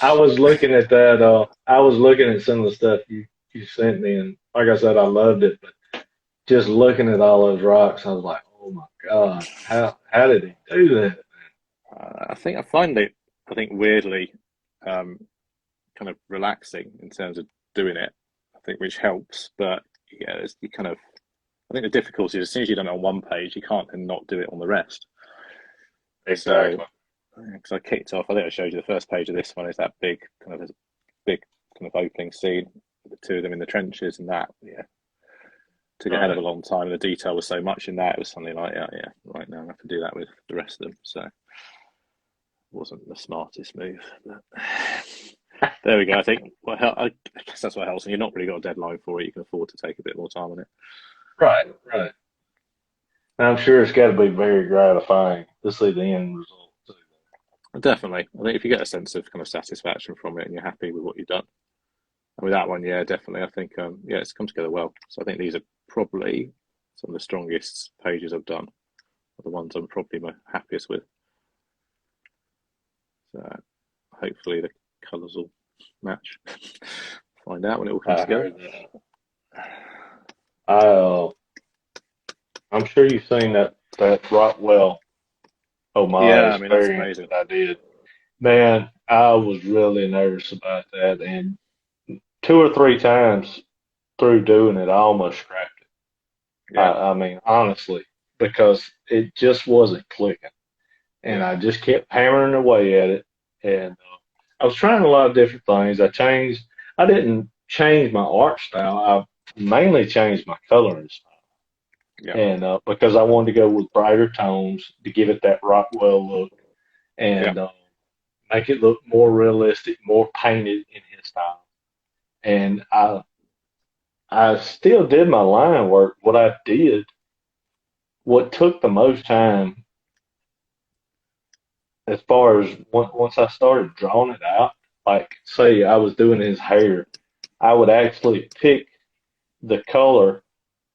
I was looking at that. I was looking at some of the stuff you sent me, and like I said, I loved it. But just looking at all those rocks, I was like, oh my God, how did he do that? I find it, weirdly, kind of relaxing in terms of doing it. I think which helps, but you kind of, I think the difficulty is as soon as you've done it on one page, you can't then not do it on the rest. Exactly. So, because I kicked off, I think I showed you the first page of this one is that big kind of opening scene, the two of them in the trenches, and that took a hell of a long time. And the detail was so much in that, it was something like right now I have to do that with the rest of them. So it wasn't the smartest move, but there we go. I think I guess that's what helps. And you've not really got a deadline for it. You can afford to take a bit more time on it. Right. I'm sure it's got to be very gratifying to see the end result too. Definitely. I think if you get a sense of kind of satisfaction from it and you're happy with what you've done, and with that one, definitely. I think it's come together well. So I think these are probably some of the strongest pages I've done, or the ones I'm probably my happiest with. So hopefully the colours will match. Find out when it all comes together. I'm sure you've seen that Rockwell homage variant that I did. Man, I was really nervous about that, and 2 or 3 times through doing it, I almost scrapped it. Yeah. I mean, honestly, because it just wasn't clicking, and I just kept hammering away at it, and I was trying a lot of different things. I didn't change my art style. I mainly changed my coloring style. Yeah. And because I wanted to go with brighter tones to give it that Rockwell look. And make it look more realistic, more painted in his style. And I still did my line work. What took the most time, as far as once I started drawing it out, like say I was doing his hair, I would actually pick the color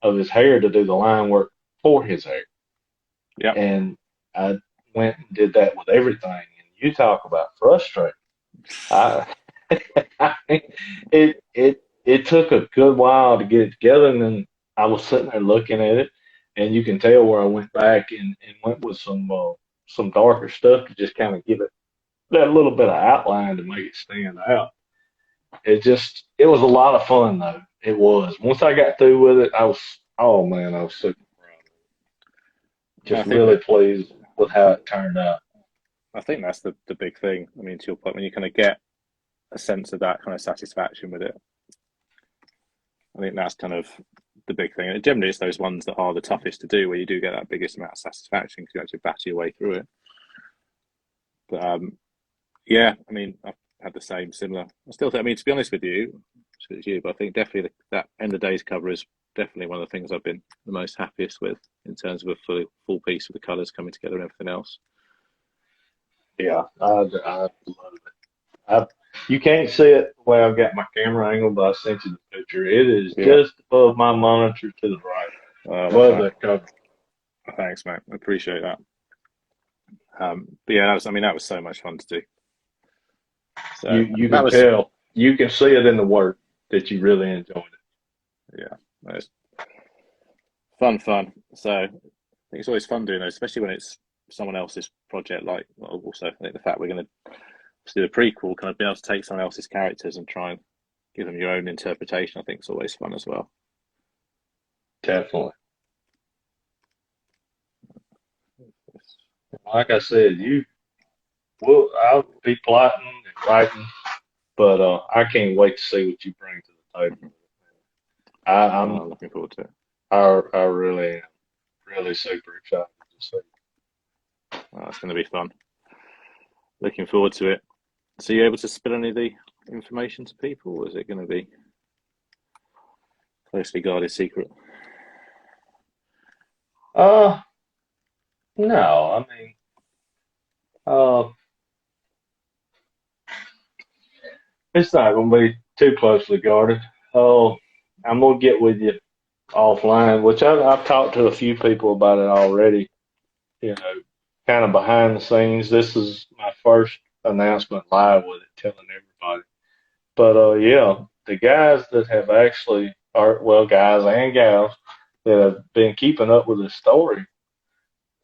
of his hair to do the line work for his hair. Yeah. And I went and did that with everything. And you talk about frustrating. I, it took a good while to get it together, and then I was sitting there looking at it, and you can tell where I went back and went with some darker stuff to just kind of give it that little bit of outline to make it stand out. It was a lot of fun though. It was. Once I got through with it, oh man, I was super proud. Just really pleased with how it turned out. I think that's the big thing. I mean, to your point, when you kind of get a sense of that kind of satisfaction with it, I think that's kind of the big thing. And generally, it's those ones that are the toughest to do, where you do get that biggest amount of satisfaction because you actually batter your way through it. But yeah, I mean, I've had the similar. I still think, I mean, to be honest with you, but I think definitely that end of days cover is definitely one of the things I've been the most happiest with in terms of a full piece with the colours coming together and everything else. Yeah, I love it. You can't see it the way I've got my camera angle, but I sent you the picture. It is just above my monitor to the right. Love that cover. Thanks, mate. I appreciate that. But yeah, that was so much fun to do. So you can tell, you can see it in the work that you really enjoyed it. Yeah, it's fun. So I think it's always fun doing those, especially when it's someone else's project. Like, also, I think the fact we're going to do a prequel, kind of be able to take someone else's characters and try and give them your own interpretation, I think is always fun as well. Definitely. Like I said, I'll be plotting and writing, but I can't wait to see what you bring to the table. I'm looking forward to it. I really am really super excited to see. It's going to be fun. Looking forward to it. So you able to spill any of the information to people, or is it going to be closely guarded secret? No, I mean, it's not going to be too closely guarded. I'm going to get with you offline, which I've talked to a few people about it already, you know, kind of behind the scenes. This is my first announcement live with it, telling everybody. But yeah, the guys that have actually guys and gals that have been keeping up with the story,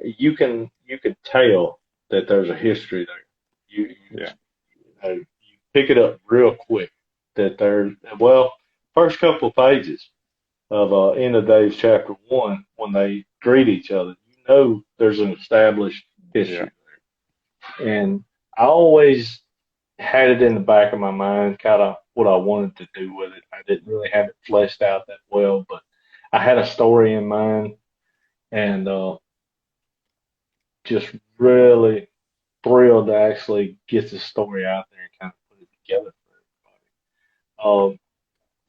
you can tell that there's a history there. You pick it up real quick that first couple of pages of End of Days chapter 1, when they greet each other, you know there's an established history there. And I always had it in the back of my mind, kind of what I wanted to do with it. I didn't really have it fleshed out that well, but I had a story in mind, and just really thrilled to actually get the story out there and kind of put it together for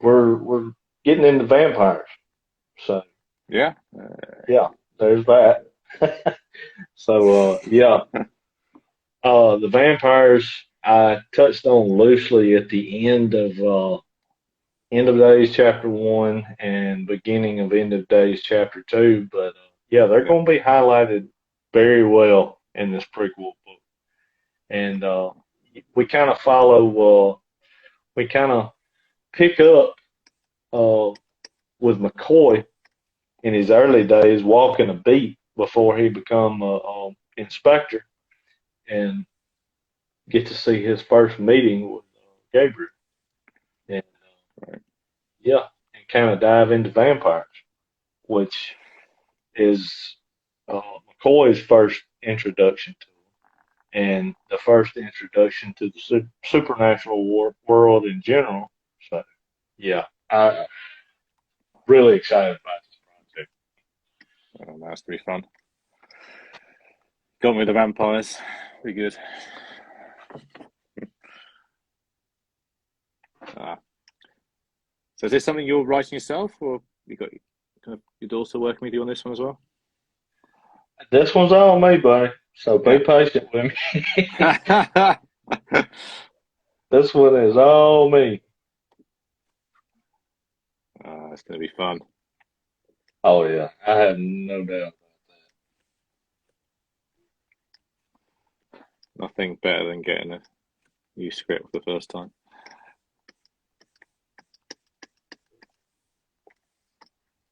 everybody. We're getting into vampires, so yeah, there's that. So the vampires I touched on loosely at the end of Days chapter 1 and beginning of End of Days chapter 2, but they're going to be highlighted very well in this prequel book, and we kind of pick up with McCoy in his early days walking a beat before he become a inspector, and get to see his first meeting with Gabriel, and and kind of dive into vampires, which is McCoy's first introduction to him, and the first introduction to the supernatural world in general. So, I'm really excited about this project. That's going to be fun. Got me with the vampires. Be good. So is this something you're writing yourself, or you got kind of your daughter working with you on this one as well? This one's all me, buddy. So be Yeah. patient with me. This one is all me. It's going to be fun. Oh yeah, I have no doubt. Nothing better than getting a new script for the first time.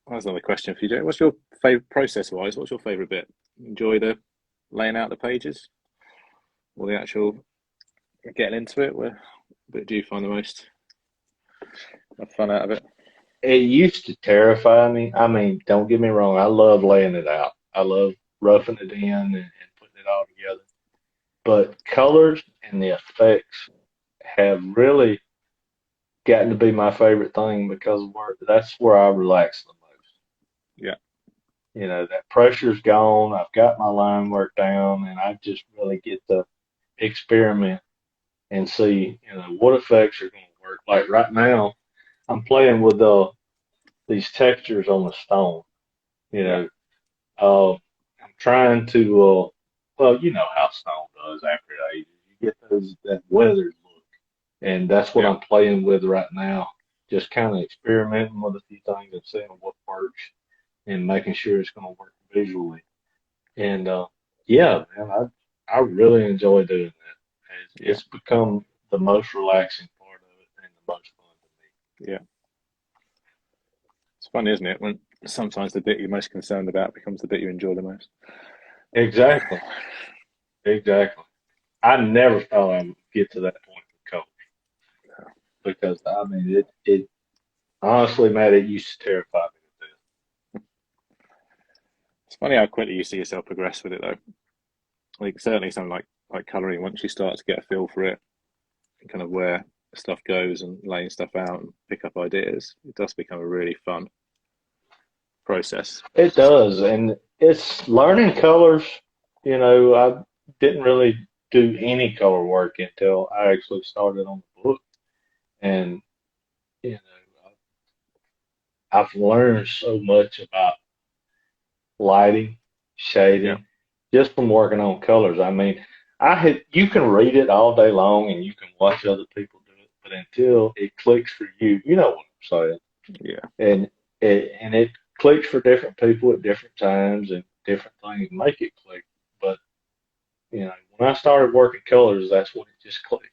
That's another question for you, Jay. What's your favorite process-wise? What's your favorite bit? Enjoy the laying out the pages, or the actual getting into it? Where bit do you find the most fun out of it? It used to terrify me. I mean, don't get me wrong. I love laying it out. I love roughing it in and putting it all together. But colors and the effects have really gotten to be my favorite thing because that's where I relax the most. Yeah. You know, that pressure's gone. I've got my line work down, and I just really get to experiment and see, you know, what effects are going to work. Like right now, I'm playing with these textures on the stone. You know, I'm trying to, well, you know how stone does after it ages. You get that weathered look, and that's what Yeah. I'm playing with right now. Just kind of experimenting with a few things and seeing what works and making sure it's going to work visually. And yeah, man, I really enjoy doing that. It's become the most relaxing part of it and the most fun to me. Yeah. It's funny, isn't it? When sometimes the bit you're most concerned about becomes the bit you enjoy the most. Exactly. Exactly. I never thought I would get to that point with colors because I mean it honestly, Matt, it used to terrify me to death. It's funny how quickly you see yourself progress with it, though. Like certainly something like colouring. Once you start to get a feel for it, and kind of where stuff goes and laying stuff out and pick up ideas, it does become a really fun process. It does, and it's learning colors. You know, I didn't really do any color work until I actually started on the book, and you know, I've learned so much about lighting, Yeah, shading, just from working on colors. I mean, you can read it all day long and you can watch other people do it, but until it clicks for you, you know what I'm saying? yeah, And it clicks for different people at different times and different things make it click. But you know, when I started working colors, that's when it just clicked.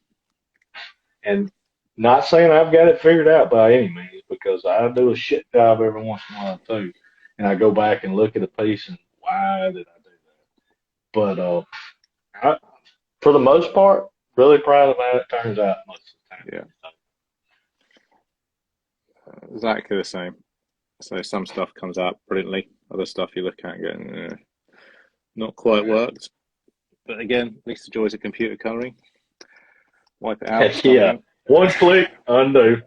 And not saying I've got it figured out by any means, because I do a shit job every once in a while too. And I go back and look at a piece and why did I do that? But I, for the most part, really proud of how it turns out most of the yeah. time. Exactly the same. So some stuff comes out brilliantly, other stuff you look at and go, not quite worked. But again, at least the joys of computer colouring. Wipe it out, start Yeah, again. one click, undo.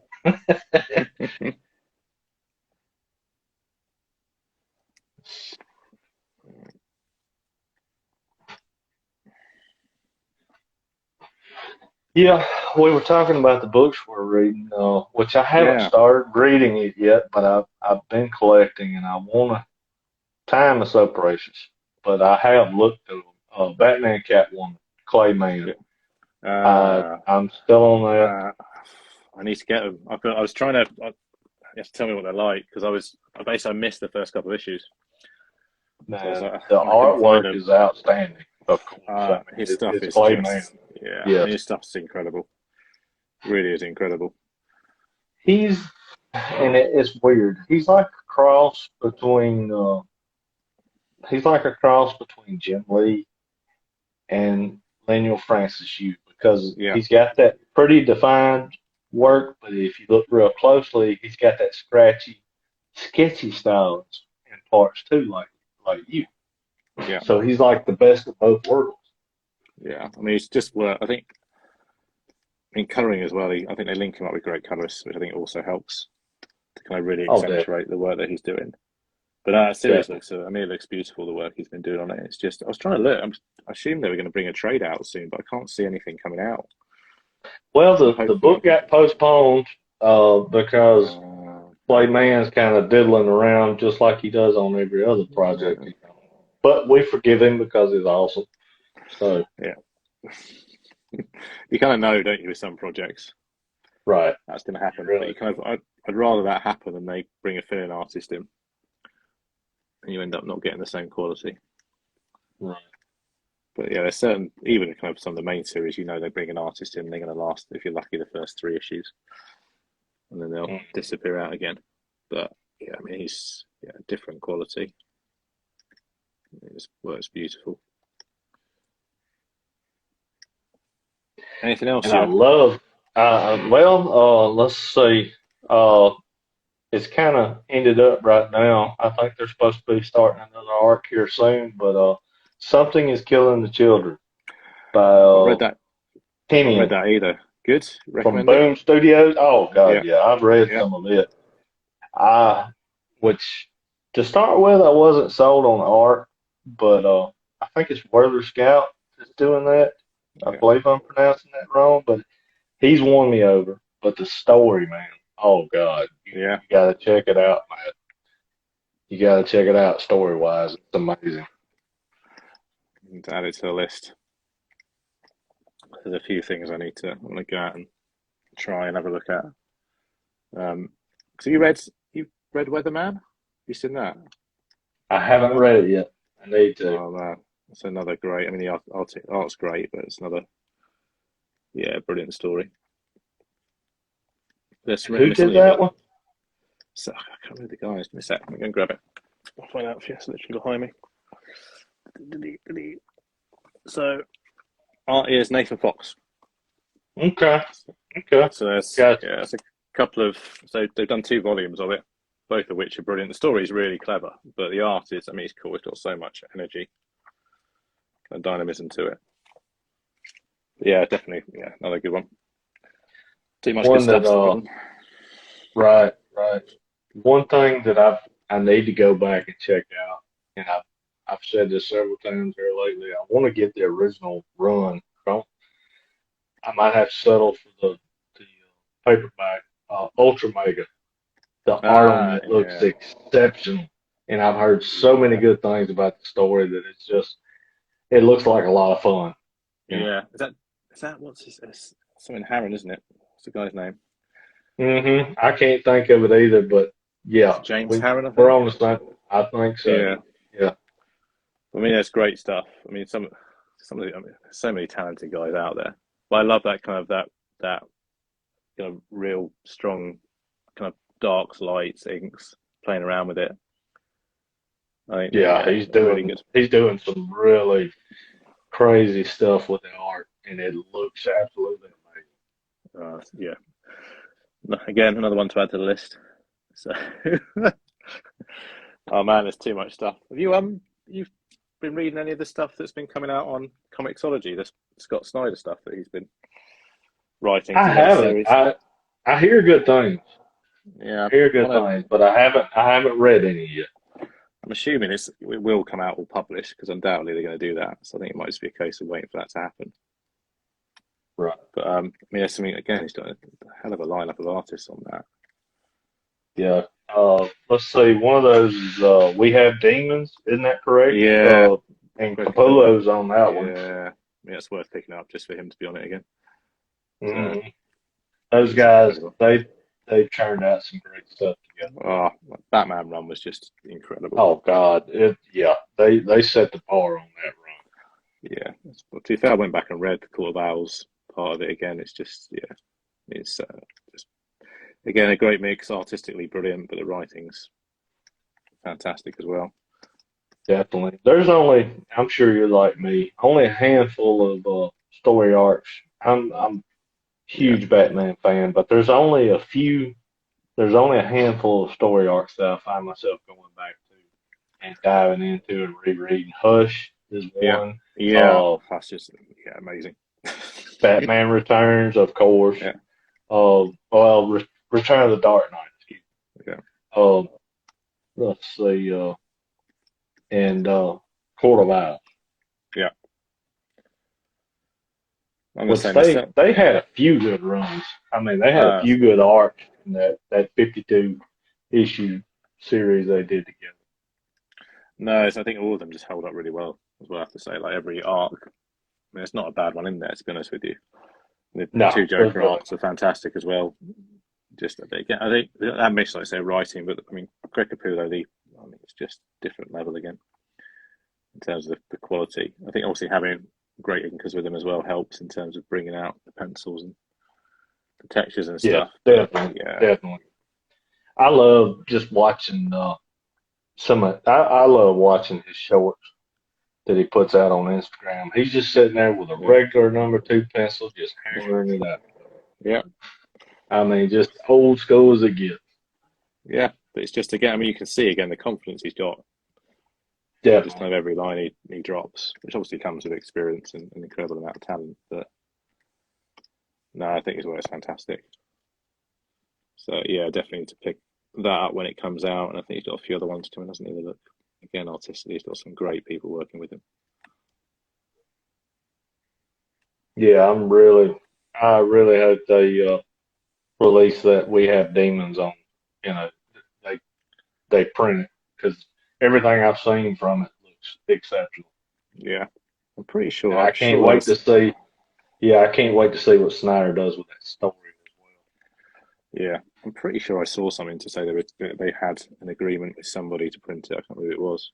Yeah, we were talking about the books we're reading, which I haven't Yeah, started reading it yet, but I've been collecting, and I want to. Time is so precious, but I have looked at Batman, Catwoman, Clayman. uh, I'm still on that. I need to get them. I was trying to. You have to tell me what they're like because I missed the first couple of issues. So I was Man, like, the I couldn't find artwork them. is outstanding. Of course, I mean His stuff it's is Clayman. just, yeah, I Yes, mean, his stuff's incredible. Really is incredible. he's and it's weird. He's like a cross between Jim Lee and Daniel Francis Yu because Yeah, he's got that pretty defined work, but if you look real closely, he's got that scratchy, sketchy style in parts too, like you. yeah, So he's like the best of both worlds. yeah. I mean, it's just work. I think in colouring as well. I think they link him up with great colourists, which I think also helps to kind of really Oh, definitely. accentuate the work that he's doing. But series looks. I mean, it looks beautiful. The work he's been doing on it. It's just I was trying to look. I assumed they were going to bring a trade out soon, but I can't see anything coming out. Well, the book got postponed because Clay Mann's kind of diddling around just like he does on every other project. But we forgive him because he's awesome. So yeah, you kind of know, don't you, with some projects, right, that's going to happen. Really? But you kind of, I'd rather that happen than they bring a fill-in artist in, and you end up not getting the same quality. Right. But yeah, there's certain, even kind of some of the main series, you know, they bring an artist in, they're going to last, if you're lucky, the first 3 issues, and then they'll disappear out again. But yeah, I mean, he's different quality. His work's beautiful. Anything else? And I love, let's see. It's kind of ended up right now. I think they're supposed to be starting another arc here soon, but Something is Killing the Children by I read that. Tinian. I read that either. Good. From Boom Studios. Oh God, yeah, I've read some of it. Which to start with, I wasn't sold on the art, but I think it's Werther Scout that's doing that. I believe I'm pronouncing that wrong, but he's won me over. But the story, man, oh God, you gotta check it out, man. You gotta check it out story wise. It's amazing. Add it to the list. There's a few things I want to go out and try and have a look at. So you read Weatherman? You seen that? I haven't read it yet. I need to. Oh man, it's another great. I mean, the art's great, but it's another brilliant story. Who did that one? So, I can't remember the guys. Give me a sec. I'm going to grab it. I'll find out if it's literally behind me. So, art is Nathan Fox. Okay. So there's a couple of. So they've done 2 volumes of it, both of which are brilliant. The story is really clever, but the art is. I mean, it's cool. It's got so much energy and dynamism to it. But yeah, definitely. Yeah, another good one. Too much good stuff. Right. One thing that I need to go back and check out, and I've said this several times here lately. I want to get the original run. I might have to settle for the paperback Ultra Mega. The art on it looks exceptional, and I've heard so many good things about the story that it looks like a lot of fun. Yeah, is that what's his? Something Harron, isn't it? What's the guy's name? I can't think of it either, but yeah, James Harron. I think. We're on the same. I think so. Yeah. I mean, there's great stuff. I mean, some of the, there's so many talented guys out there. But I love that kind of that real strong kind of darks, lights, inks, playing around with it. He's doing some really crazy stuff with the art, and it looks absolutely amazing. Again, another one to add to the list. So, oh man, there's too much stuff. Have you've been reading any of the stuff that's been coming out on Comixology, the Scott Snyder stuff that he's been writing? I haven't. I hear good things. Yeah, I hear good things, but I haven't read any yet. I'm assuming it will come out all published because undoubtedly they're going to do that. So I think it might just be a case of waiting for that to happen. Right. But I mean, there's something again. He's got a hell of a lineup of artists on that. Yeah. Let's see. One of those is We Have Demons. Isn't that correct? Yeah. And Capullo's on that one. Yeah, it's worth picking up just for him to be on it again. Mm-hmm. Those guys, they churned out some great stuff together. Oh, Batman run was just incredible. Oh God, they set the bar on that run. Yeah, well, to be fair, I went back and read the Court of Owls part of it again. It's just it's just again a great mix, artistically brilliant, but the writing's fantastic as well. Definitely. There's I'm sure you're like me, only a handful of story arcs. I'm huge Batman fan, but there's only a handful of story arcs that I find myself going back to and diving into and rereading. Hush is one. Yeah, that's just amazing. Batman Returns, of course. Yeah. Return of the Dark Knight. Excuse me. Yeah. let's see, and Court of Owls, Yeah, I'm gonna which say myself. they had a few good runs. I mean, they had a Uh, few good arcs in that 52 issue series they did together. no, so I think all of them just held up really well, as well. I have to say, like every arc. I mean, it's not a bad one in there, to be honest with you. The No, two there's Joker really arcs are fantastic as well. Just again, I think that makes, like I say, writing, but I mean, Greg Capullo, I mean, it's just different level again in terms of the quality. I think obviously having great inkers with him as well helps in terms of bringing out the pencils and the textures and yeah, stuff. But definitely, yeah, definitely. I love just watching I love watching his shorts that he puts out on Instagram. He's just sitting there with a yeah, regular number 2 pencil, just hammering it out. yeah, I mean, just old school as it gets. yeah. But it's just again, I mean, you can see again the confidence he's got in just Definitely. kind of every line he drops, which obviously comes with experience and an incredible amount of talent. But no, I think his work is fantastic. So yeah, definitely need to pick that up when it comes out. And I think he's got a few other ones coming, hasn't he? That look again artistically, he's got some great people working with him. Yeah, I really hope they release that We Have Demons on. You know, they they print it because everything I've seen from it looks exceptional. Yeah, I'm pretty sure. And I'm I can't sure there wait to was. see. Yeah, I can't wait to see what Snyder does with that story as Yeah, I'm pretty sure I saw something to say they had an agreement with somebody to print it. I can't remember who it was,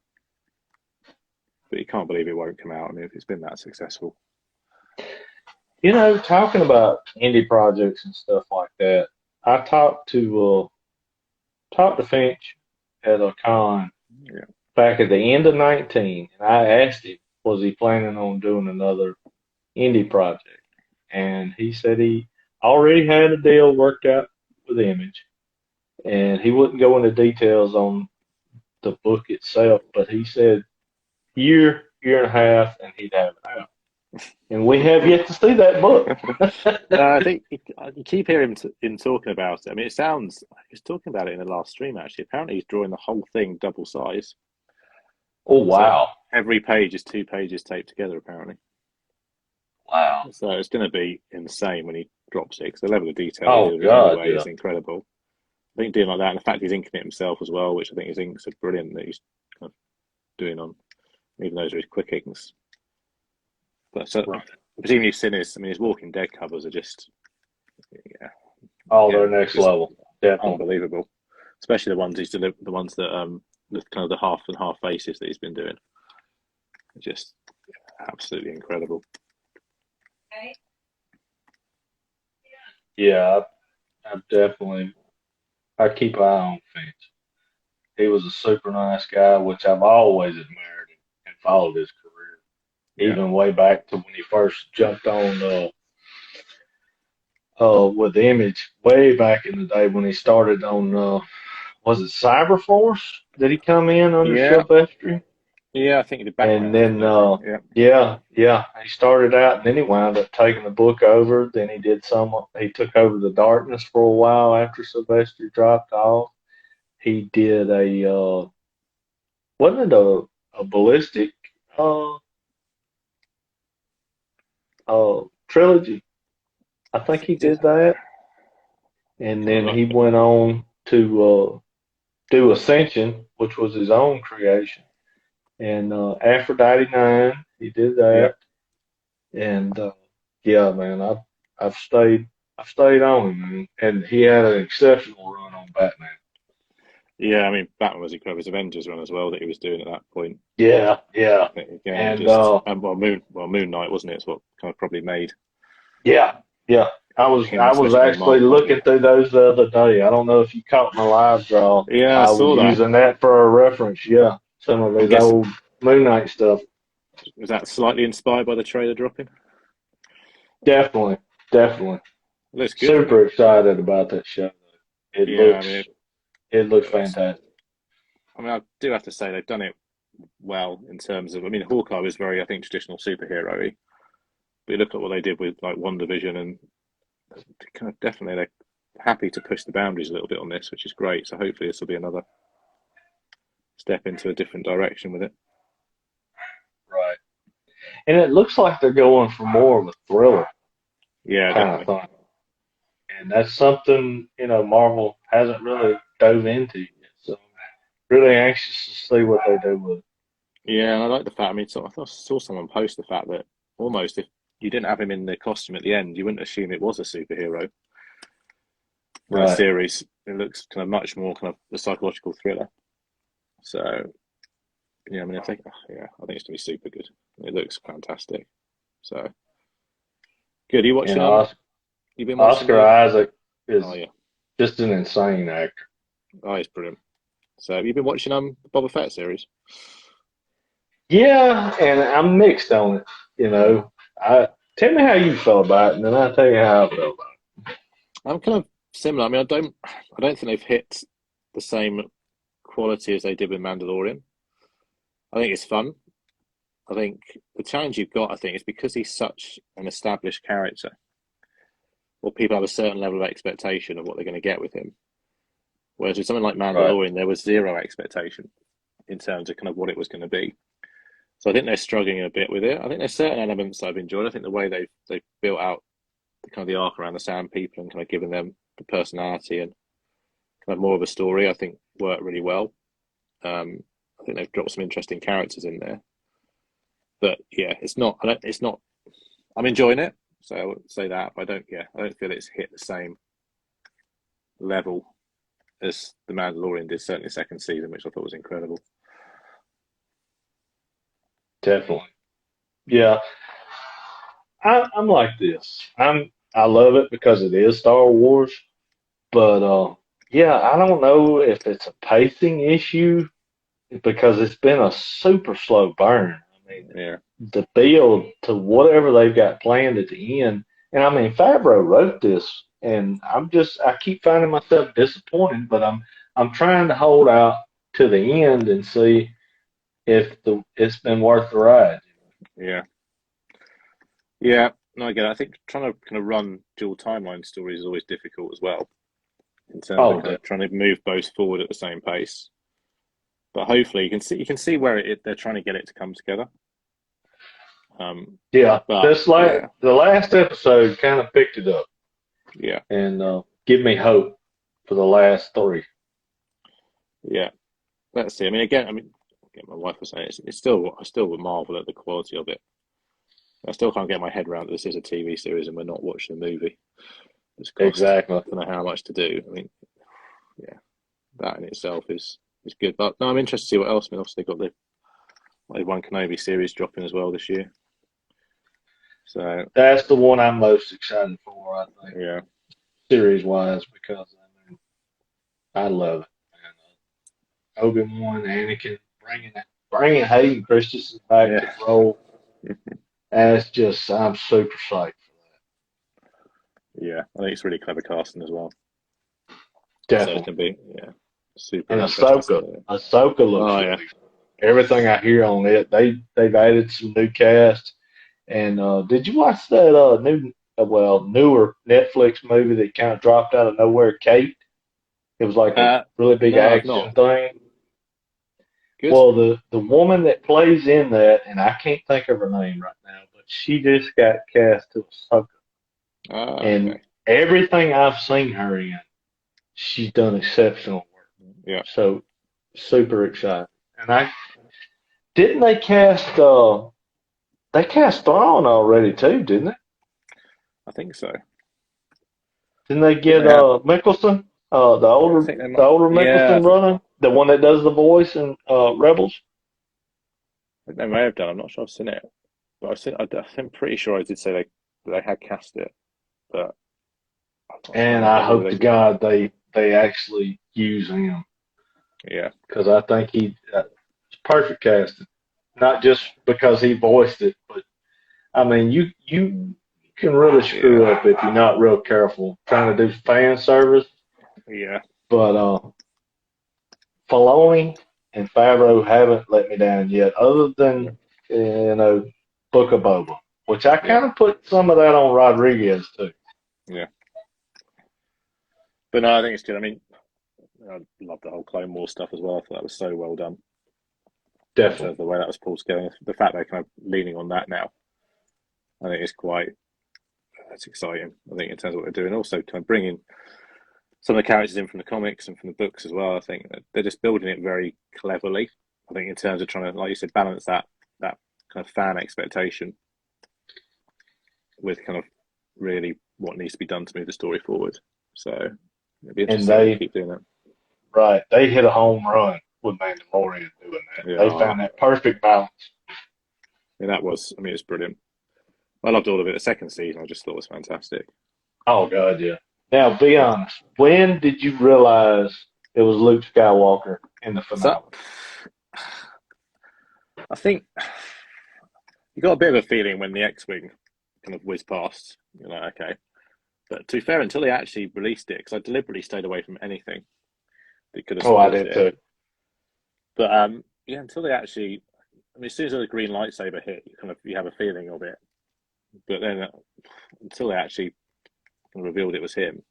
but you can't believe it won't come out. I mean, if it's been that successful. well. You know, talking about indie projects and stuff like that, I talked to Finch at a con Yeah, back at the end of 19, and I asked him, was he planning on doing another indie project? And he said he already had a deal worked out with Image, and he wouldn't go into details on the book itself, but he said year and a half, and he'd have it out. And we have yet to see that book. no, I think you keep hearing him talking about it. I mean, it sounds he was talking about it in the last stream. Actually, apparently he's drawing the whole thing double size, Oh, so wow. every page is 2 pages taped together. Apparently, Wow. so it's going to be insane when he drops it. Because the level of detail he Oh, deals with God, anyway yeah. is incredible. I think doing like that, and the fact he's inking it himself as well, which I think his inks are brilliant that he's kind of doing on, even those are his quick inks. But so, Right. presumably his I mean, his Walking Dead covers are just, yeah, Oh, they're again, next just level. Definitely. unbelievable. Especially the ones the ones that the kind of the half and half faces that he's been doing, just absolutely incredible. Yeah, I keep an eye on Finch. He was a super nice guy, which I've always admired and followed his career, Yeah, even way back to when he first jumped on with the Image, way back in the day when he started on was it Cyberforce? Did he come in under yeah, Silvestri? yeah. I think he did And background, then didn't he? I think, yeah, yeah, he started out and then he wound up taking the book over. Then he took over the Darkness for a while after Silvestri dropped off. He did wasn't it a ballistic uh trilogy? I I think think he he did. did that. And Kind of then he like, went on to do Ascension, which was his own creation. And Aphrodite 9, he did yeah, that. And yeah, man, I've stayed on him, man. And he had an exceptional run on Batman. yeah. I mean, Batman was incredible. His Avengers run as well that he was doing at that point. Yeah, yeah. I think again, And just Moon Knight wasn't it? It's what kind of probably made yeah, yeah. him, I was especially being actually Marvel. looking through those the other day. I don't know if you caught my live draw. Yeah, I I was saw that. using that for a reference. Yeah, some of I'm his guessing old Moon Knight stuff. was that slightly inspired by the trailer dropping? Definitely, definitely. It looks good. I Super mean, excited about that show. It yeah. it looks It's, fantastic. I mean, I do have to say they've done it well in terms of. I mean, Hawkeye was very, I think, traditional superhero-y. But you look at what they did with like WandaVision, and kind of definitely they're happy to push the boundaries a little bit on this, which is great. So hopefully this will be another step into a different direction with it. Right. And it looks like they're going for more of a thriller Yeah, kind of definitely. thing. And that's something, Marvel hasn't really dove into yet. So I'm really anxious to see what they do with it. Yeah, and I like the fact. I mean, I saw someone post the fact that almost if you didn't have him in the costume at the end, you wouldn't assume it was a superhero Right. series. It looks kind of much more kind of a psychological thriller. So yeah, I mean, I think it's gonna be super good. It looks fantastic. So good. Are you And watching You've been watching Oscar the? Isaac Oh is yeah, just an insane actor. oh he's brilliant. So have you been watching the Boba Fett series? Yeah, and I'm mixed on it. Mm. I tell me how you felt about it, and then I'll tell you how I felt about I'm kind of similar. I mean, I don't think they've hit the same quality as they did with Mandalorian. I think it's fun. I think the challenge you've got, I think, is because he's such an established character, or people have a certain level of expectation of what they're going to get with him. Whereas with something like it. Right. Mandalorian, there was zero expectation in terms of kind of what it was going to be. So I think they're struggling a bit with it. I think there's certain elements I've enjoyed. I think the way they've built out the kind of the arc around the Sand People and kind of given them the personality and kind of more of a story, I think worked really well. I think they've dropped some interesting characters in there. But yeah, it's not. I don't. It's not. I'm enjoying it, so I would say that. But I don't. Yeah, I don't feel it's hit the same level as the Mandalorian did. Certainly, second season, which I thought was incredible. Definitely. Yeah, I'm like this. I love it because it is Star Wars, but yeah, I don't know if it's a pacing issue because it's been a super slow burn. I mean, Yeah, the build to whatever they've got planned at the end, and I mean, Favreau wrote this, and I keep finding myself disappointed, but I'm trying to hold out to the end and see if it's been worth the ride. yeah, yeah. No, I get it. I think trying to kind of run dual timeline stories is always difficult as well in terms of Oh, kind of trying to move both forward at the same pace. But hopefully, you can see where they're trying to get it to come together. yeah. But yeah, The last episode kind of picked it up yeah, and give me hope for the last three. yeah. Let's see. I mean, again, my wife was saying it's still I still would marvel at the quality of it. I still can't get my head around that this is a TV series and we're not watching a movie. It's cost Exactly. I don't know how much to do. I mean, yeah, that in itself is good. But no, I'm interested to see what else. I mean, obviously they've got the One Kenobi series dropping as well this year. So That's the one I'm most excited for, I think, yeah, series wise, because I love it. And, Obi-Wan, Anakin, bringing Hayden Christensen back to yeah, the role. And it's just, I'm super psyched for yeah. I think it's really clever casting as well. that. So it's Definitely. gonna be super And interesting to see what. Ahsoka looks Oh really yeah, good. Everything I hear on it, they've added some new cast. And did you watch that newer Netflix movie that kind of dropped out of nowhere, Kate? It was like a really big no, I've action not. thing. Good. Well, the woman that plays in that, and I can't think of her name right now, but she just got cast to Ahsoka. And Okay. everything I've seen her in, she's done exceptional work. Yeah, So super excited. And I didn't they cast Thrawn already too, didn't they? I think so. I Didn't they think get they have. Mickelson, I think they the might. older Yeah, Mickelson running, the one that does the voice in Rebels? I think they may have done. I'm not sure I've seen it, but I'm pretty sure I did say they had cast it, but I'm not sure. I And don't I know whether hope they to did. God they actually use him Yeah, because I think it's perfect casting. Not just because he voiced it, but I mean you can really screw yeah, up if you're not real careful trying to do fan service. yeah, But Filoni and Favreau haven't let me down yet, other than Book of Boba, which I yeah, kind of put some of that on Rodriguez too. yeah. But no, I think it's good. I mean, I love the whole Clone Wars stuff as well. I thought that was so well done. Definitely. terms of the way that was pulled together. The fact they're kind of leaning on that now, I think that's exciting. I think in terms of what they're doing, also kind of bringing some of the characters in from the comics and from the books as well. I think that they're just building it very cleverly. I think in terms of trying to, like you said, balance that kind of fan expectation with kind of really what needs to be done to move the story forward. So it'd be And interesting to keep doing that. right, they hit a home run with Mandalorian doing that. Yeah. They found that perfect balance. Yeah, that was, I mean, it's brilliant. I loved all of it. The second season, I just thought was fantastic. Oh God, yeah. Now, be honest. When did you realize it was Luke Skywalker in the finale? So, I think you got a bit of a feeling when the X-wing kind of whizzed past. You're like, okay. But to be fair, until they actually released it, because I deliberately stayed away from anything that could have I spoiled did it. too. But yeah, until they actually, I mean, as soon as the green lightsaber hit, you have a feeling of it. But then until they actually revealed it was him.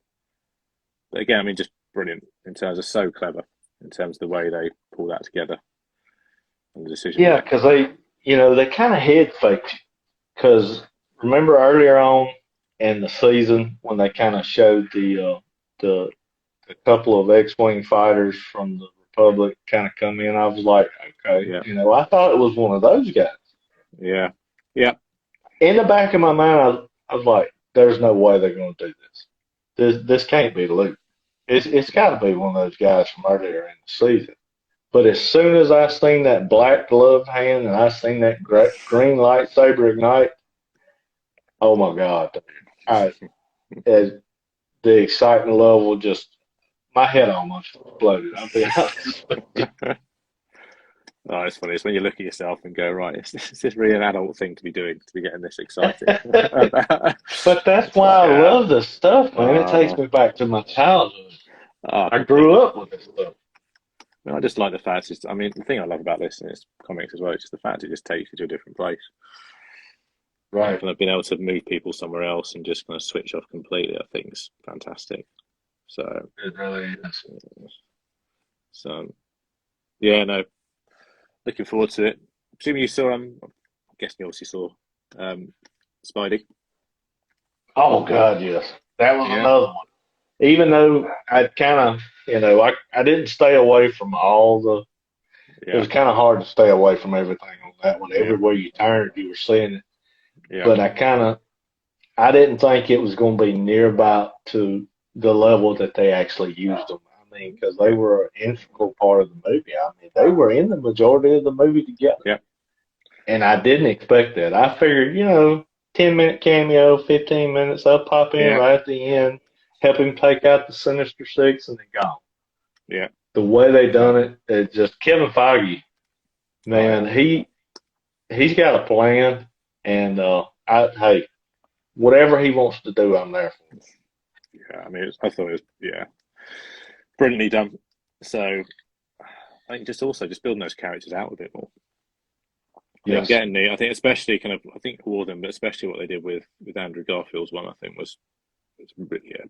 But again, I mean, just brilliant in terms of so clever in terms of the way they pull that together and the decision. Yeah, because they kind of head faked you. Because remember earlier on in the season when they kind of showed the couple of X-wing fighters from the Republic kind of come in, I was like, okay, Yeah. I thought it was one of those guys. Yeah. Yeah. In the back of my mind, I was like, there's no way they're going to do this. This can't be Luke. It's got to be one of those guys from earlier in the season. But as soon as I seen that black gloved hand and I seen that green lightsaber ignite, oh my God! The excitement level just my head almost exploded. I'll be honest. Oh, it's funny. It's when you look at yourself and go, right, is this really an adult thing to be doing, to be getting this excited? But that's why I love this stuff, man. It takes me back to my childhood. I grew up with this stuff. I just like the fact, I mean, the thing I love about this and its comics as well is just the fact it just takes you to a different place. Right. Kind of being able to move people somewhere else and just kind of switch off completely, I think is fantastic. So it really is. So yeah, no, looking forward to it. Assuming you saw, I'm guessing you obviously saw Spidey. Oh God, yes, that was another one. Even though I'd kind of, I didn't stay away from all the. It was kind of hard to stay away from everything on that one. Everywhere you turned, you were seeing it. Yeah. But I didn't think it was going to be near about to the level that they actually used them. I mean, because they were an integral part of the movie. I mean, they were in the majority of the movie together. Yeah. And I didn't expect that. I figured, 10-minute cameo, 15 minutes, they'll pop in right at the end, help him take out the Sinister Six, and then gone. Yeah. The way they done it, it's just Kevin Feige, man, he's got a plan, and hey, whatever he wants to do, I'm there for. Yeah, I mean, I thought it was brilliantly done. So I think just building those characters out a bit more. Yes. I think especially I think all of them, but especially what they did with Andrew Garfield's one, I think was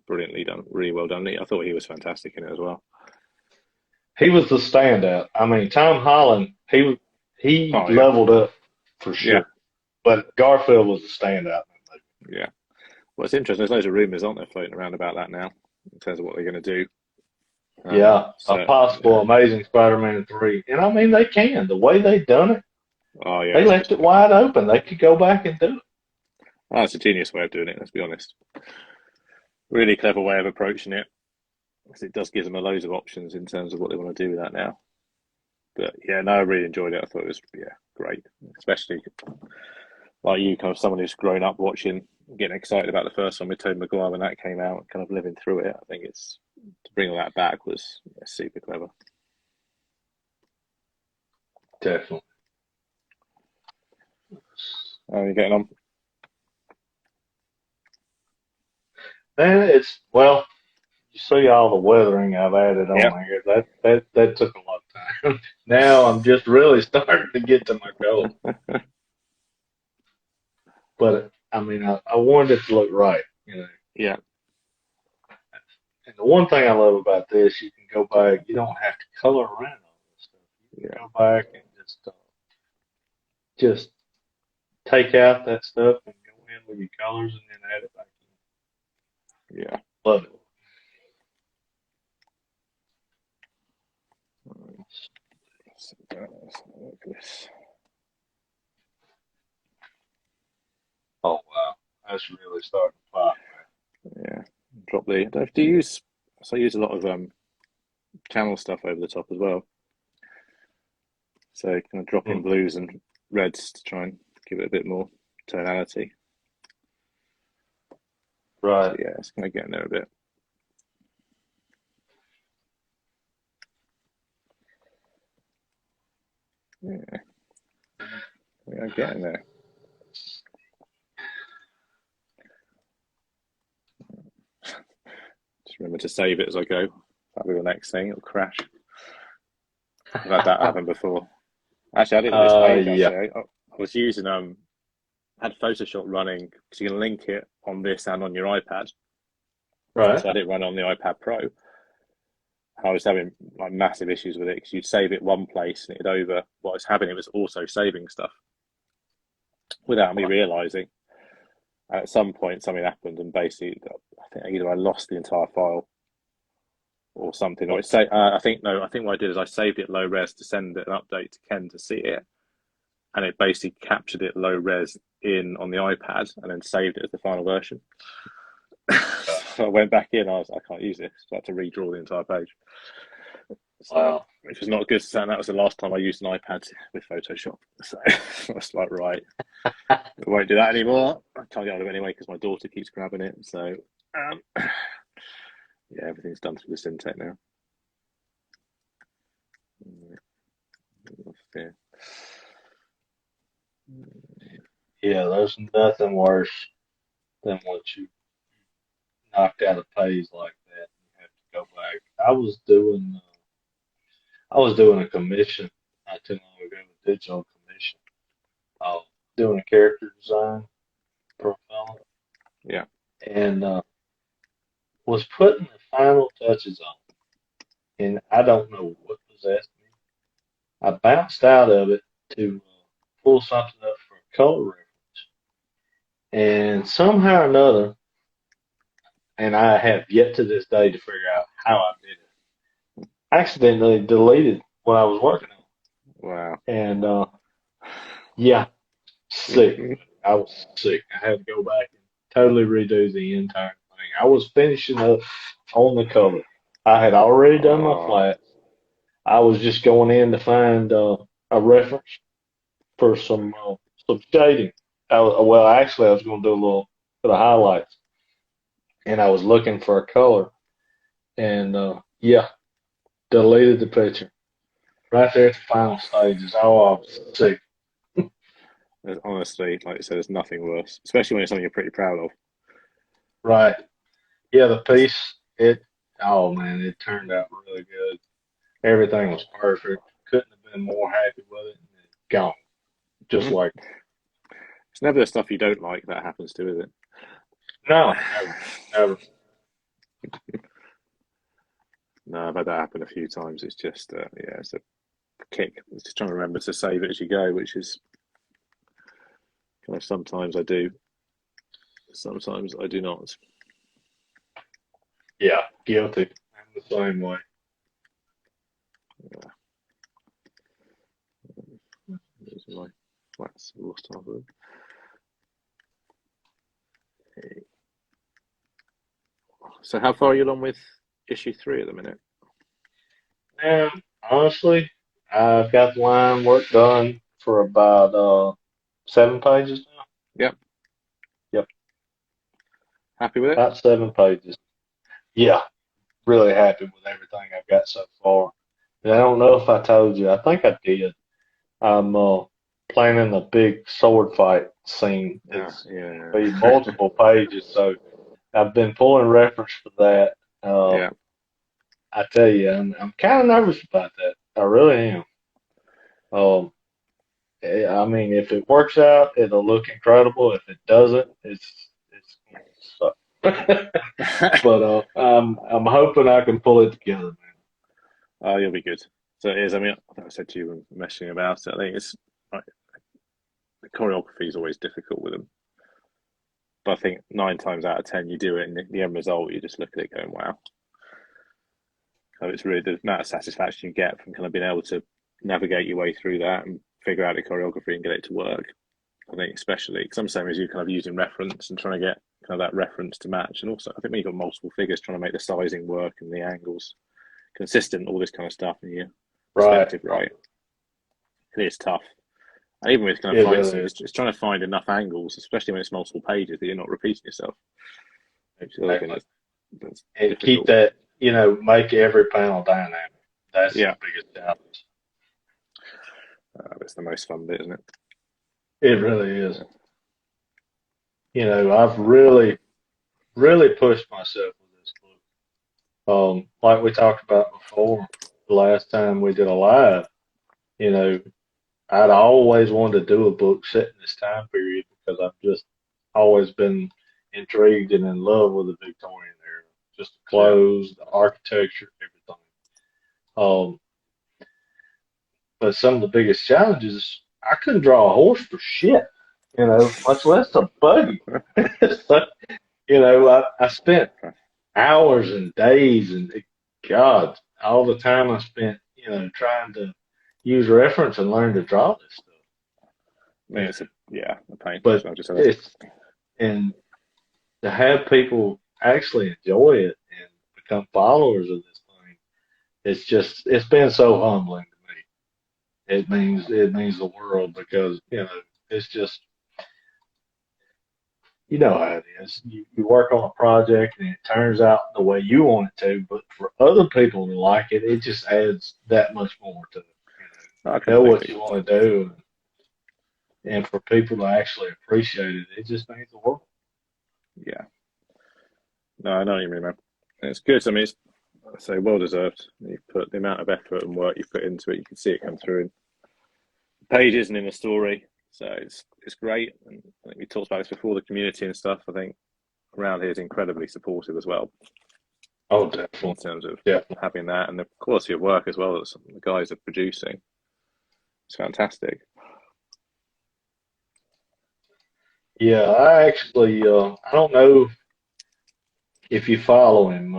brilliantly done, really well done. I thought he was fantastic in it as well. He was the standout. I mean, Tom Holland, he leveled up for sure. Yeah. But Garfield was the standout. Yeah. Well, it's interesting. There's loads of rumours, aren't there, floating around about that now in terms of what they're going to do. A possible Amazing Spider-Man 3. And I mean, they can. The way they've done it, they left it wide open. They could go back and do it. Oh, it's a genius way of doing it, let's be honest. Really clever way of approaching it. Because it does give them loads of options in terms of what they want to do with that now. But yeah, no, I really enjoyed it. I thought it was great. Especially like you, kind of someone who's grown up watching, getting excited about the first one with Tobey Maguire when that came out, and kind of living through it. I think to bring all that back was super clever. Definitely. How are you getting on? Man, you see all the weathering I've added on here. That took a lot of time. Now I'm just really starting to get to my goal. But I mean, I wanted it to look right, Yeah. And the one thing I love about this, you can go back. You don't have to color around all this stuff. You can go back and just just take out that stuff and go in with your colors and then add it back in. Yeah. Love it. Let's look at this. Oh wow, that's really starting to pop. Yeah. Drop the. Do you use? So I use a lot of channel stuff over the top as well. So kind of drop in blues and reds to try and give it a bit more tonality. Right. So yeah, it's kind of getting there a bit. Yeah, we are getting there. Just remember to save it as I go. That'll be the next thing. It'll crash. I've had that happen before. Actually, I did this page. Yeah. Actually, I was using had Photoshop running because you can link it on this and on your iPad. Right. So I did run on the iPad Pro. I was having like massive issues with it because you'd save it one place and it'd over. What I was having, it was also saving stuff without me realizing. And at some point, something happened, and basically, I think either I lost the entire file or something. Or I think what I did is I saved it low res to send an update to Ken to see it, and it basically captured it low res on the iPad and then saved it as the final version. So I went back in. I can't use this. So I had to redraw the entire page. So, Wow. Which was not a good sign. That was the last time I used an iPad with Photoshop. So I was like, right, I won't do that anymore. I can't get out of it anyway because my daughter keeps grabbing it. So yeah, everything's done through the Syntec now. Yeah, there's nothing worse than when you knocked out a page like that. You have to go back. I was doing a commission not too long ago, a digital commission, doing a character design for a fella. Yeah. And was putting the final touches on, and I don't know what possessed me. I bounced out of it to pull something up for a color reference, and somehow or another, and I have yet to this day to figure out how I did it. I accidentally deleted what I was working on. Wow. And yeah, sick. I was sick. I had to go back and totally redo the entire thing. I was finishing up on the cover. I had already done my flat. I was just going in to find a reference for some shading. I was going to do a little bit of highlights, and I was looking for a color, and yeah, deleted the picture right there at the final stages. Oh, I was sick. Honestly, like you said, there's nothing worse, especially when it's something you're pretty proud of. Right. Yeah, the piece, it turned out really good. Everything was perfect. Couldn't have been more happy with it. And it's gone. Just like. It's never the stuff you don't like that happens to, is it? No, never. No, I've had that happen a few times. It's just, it's a kick. It's just trying to remember to save it as you go, which is kind of sometimes I do, sometimes I do not. Yeah, guilty. I'm the same way. Yeah. These are my flats lost half of them. So how far are you along with issue 3 at the minute? Honestly, I've got the line work done for about 7 pages now. Yep. Happy with it? About 7 pages. Yeah, really happy with everything I've got so far. And I don't know if I told you. I think I did. I'm planning a big sword fight scene. It's be multiple pages, so I've been pulling reference for that. I tell you, I'm kind of nervous about that. I really am. I mean, if it works out, it'll look incredible. If it doesn't, it's going to suck. But I'm hoping I can pull it together, man. Oh, you'll be good. So it is. I mean, I think I said to you when messaging about it. I think it's the choreography is always difficult with them. But I think 9 times out of 10 you do it, and the end result you just look at it going, wow. So it's really the amount of satisfaction you get from kind of being able to navigate your way through that and figure out the choreography and get it to work. I think especially because I'm saying as you kind of using reference and trying to get kind of that reference to match, and also I think when you've got multiple figures trying to make the sizing work and the angles consistent, all this kind of stuff, and your perspective right, it is tough. And even with kind of fight scenes, it's trying to find enough angles, especially when it's multiple pages, that you're not repeating yourself. Exactly. And keep that, make every panel dynamic. That's the biggest challenge. It's the most fun bit, isn't it? It really is. I've really, really pushed myself with this book. Like we talked about before, the last time we did a live, I'd always wanted to do a book set in this time period because I've just always been intrigued and in love with the Victorian era. Just the clothes, the architecture, everything. But some of the biggest challenges, I couldn't draw a horse for shit, much less a buggy. So, I spent hours and days and God, all the time I spent, trying to use reference and learn to draw this stuff. I mean, it's a pain. But and to have people actually enjoy it and become followers of this thing, it's been so humbling to me. It means the world because, it's just, how it is. You work on a project and it turns out the way you want it to, but for other people to like it, it just adds that much more to it. Know what you want to do, and for people to actually appreciate it, it just means the world. Yeah. No, I know what you mean, man. It's good. I mean, I say well deserved. You've put the amount of effort and work you've put into it. You can see it come through in pages and in the story. So it's great. And I think we talked about this before, the community and stuff. I think around here is incredibly supportive as well. Oh, definitely. In terms of having that and the quality of work as well that the guys are producing. It's fantastic. Yeah, I actually, I don't know if you follow him.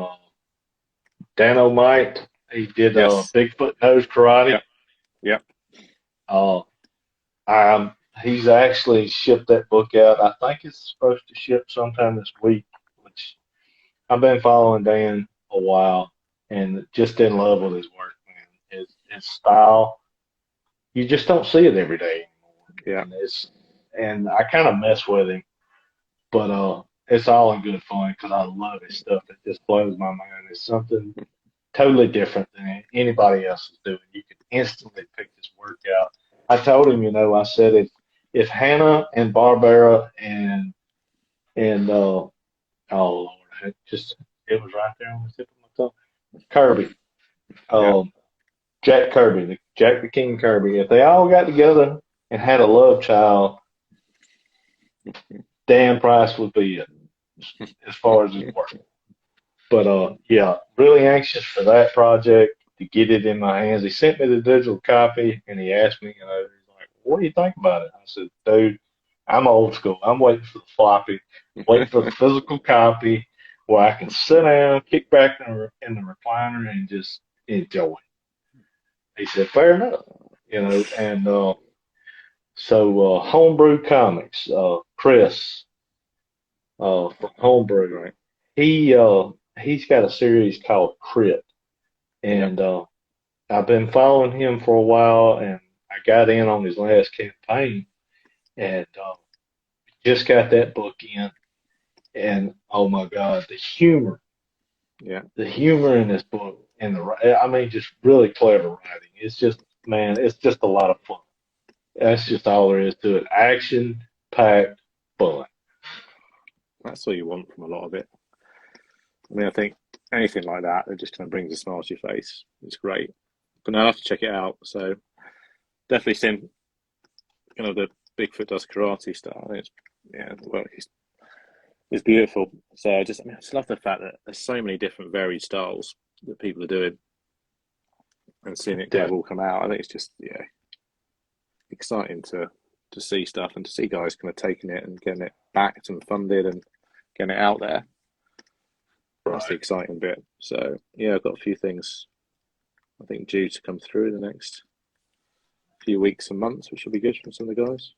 Dan O'Mite, he did Bigfoot Nose Karate. Yeah. He's actually shipped that book out. I think it's supposed to ship sometime this week, which I've been following Dan a while and just in love with his work, man. His style. You just don't see it every day anymore. Yeah. And I kind of mess with him, but it's all in good fun because I love his stuff. It just blows my mind. It's something totally different than anybody else is doing. You can instantly pick his work out. I told him, I said if Hanna and Barbera and oh Lord, it was right there on the tip of my tongue. Kirby. Jack Kirby, Jack the King Kirby, if they all got together and had a love child, Dan Price would be it as far as his work. But really anxious for that project to get it in my hands. He sent me the digital copy and he asked me, he's like, what do you think about it? I said, dude, I'm old school. I'm waiting for the floppy, waiting for the physical copy where I can sit down, kick back in the recliner and just enjoy it. He said, fair enough, and so Homebrew Comics, Chris from Homebrew, right? He's got a series called Crit, and I've been following him for a while, and I got in on his last campaign, and just got that book in, and oh my God, the humor in this book. And just really clever writing. It's just a lot of fun. That's just all there is to it. Action-packed fun. That's all you want from a lot of it. I mean, I think anything like that just kind of brings a smile to your face. It's great. But now I'll have to check it out. So definitely seen kind of the Bigfoot Does Karate style. I think it's beautiful. So I just love the fact that there's so many different varied styles that people are doing and seeing it kind of all come out. I think it's just exciting to to see stuff and to see guys kind of taking it and getting it backed and funded and getting it out there. That's the Right. exciting bit. So yeah, I've got a few things I think due to come through in the next few weeks and months, which will be good from some of the guys.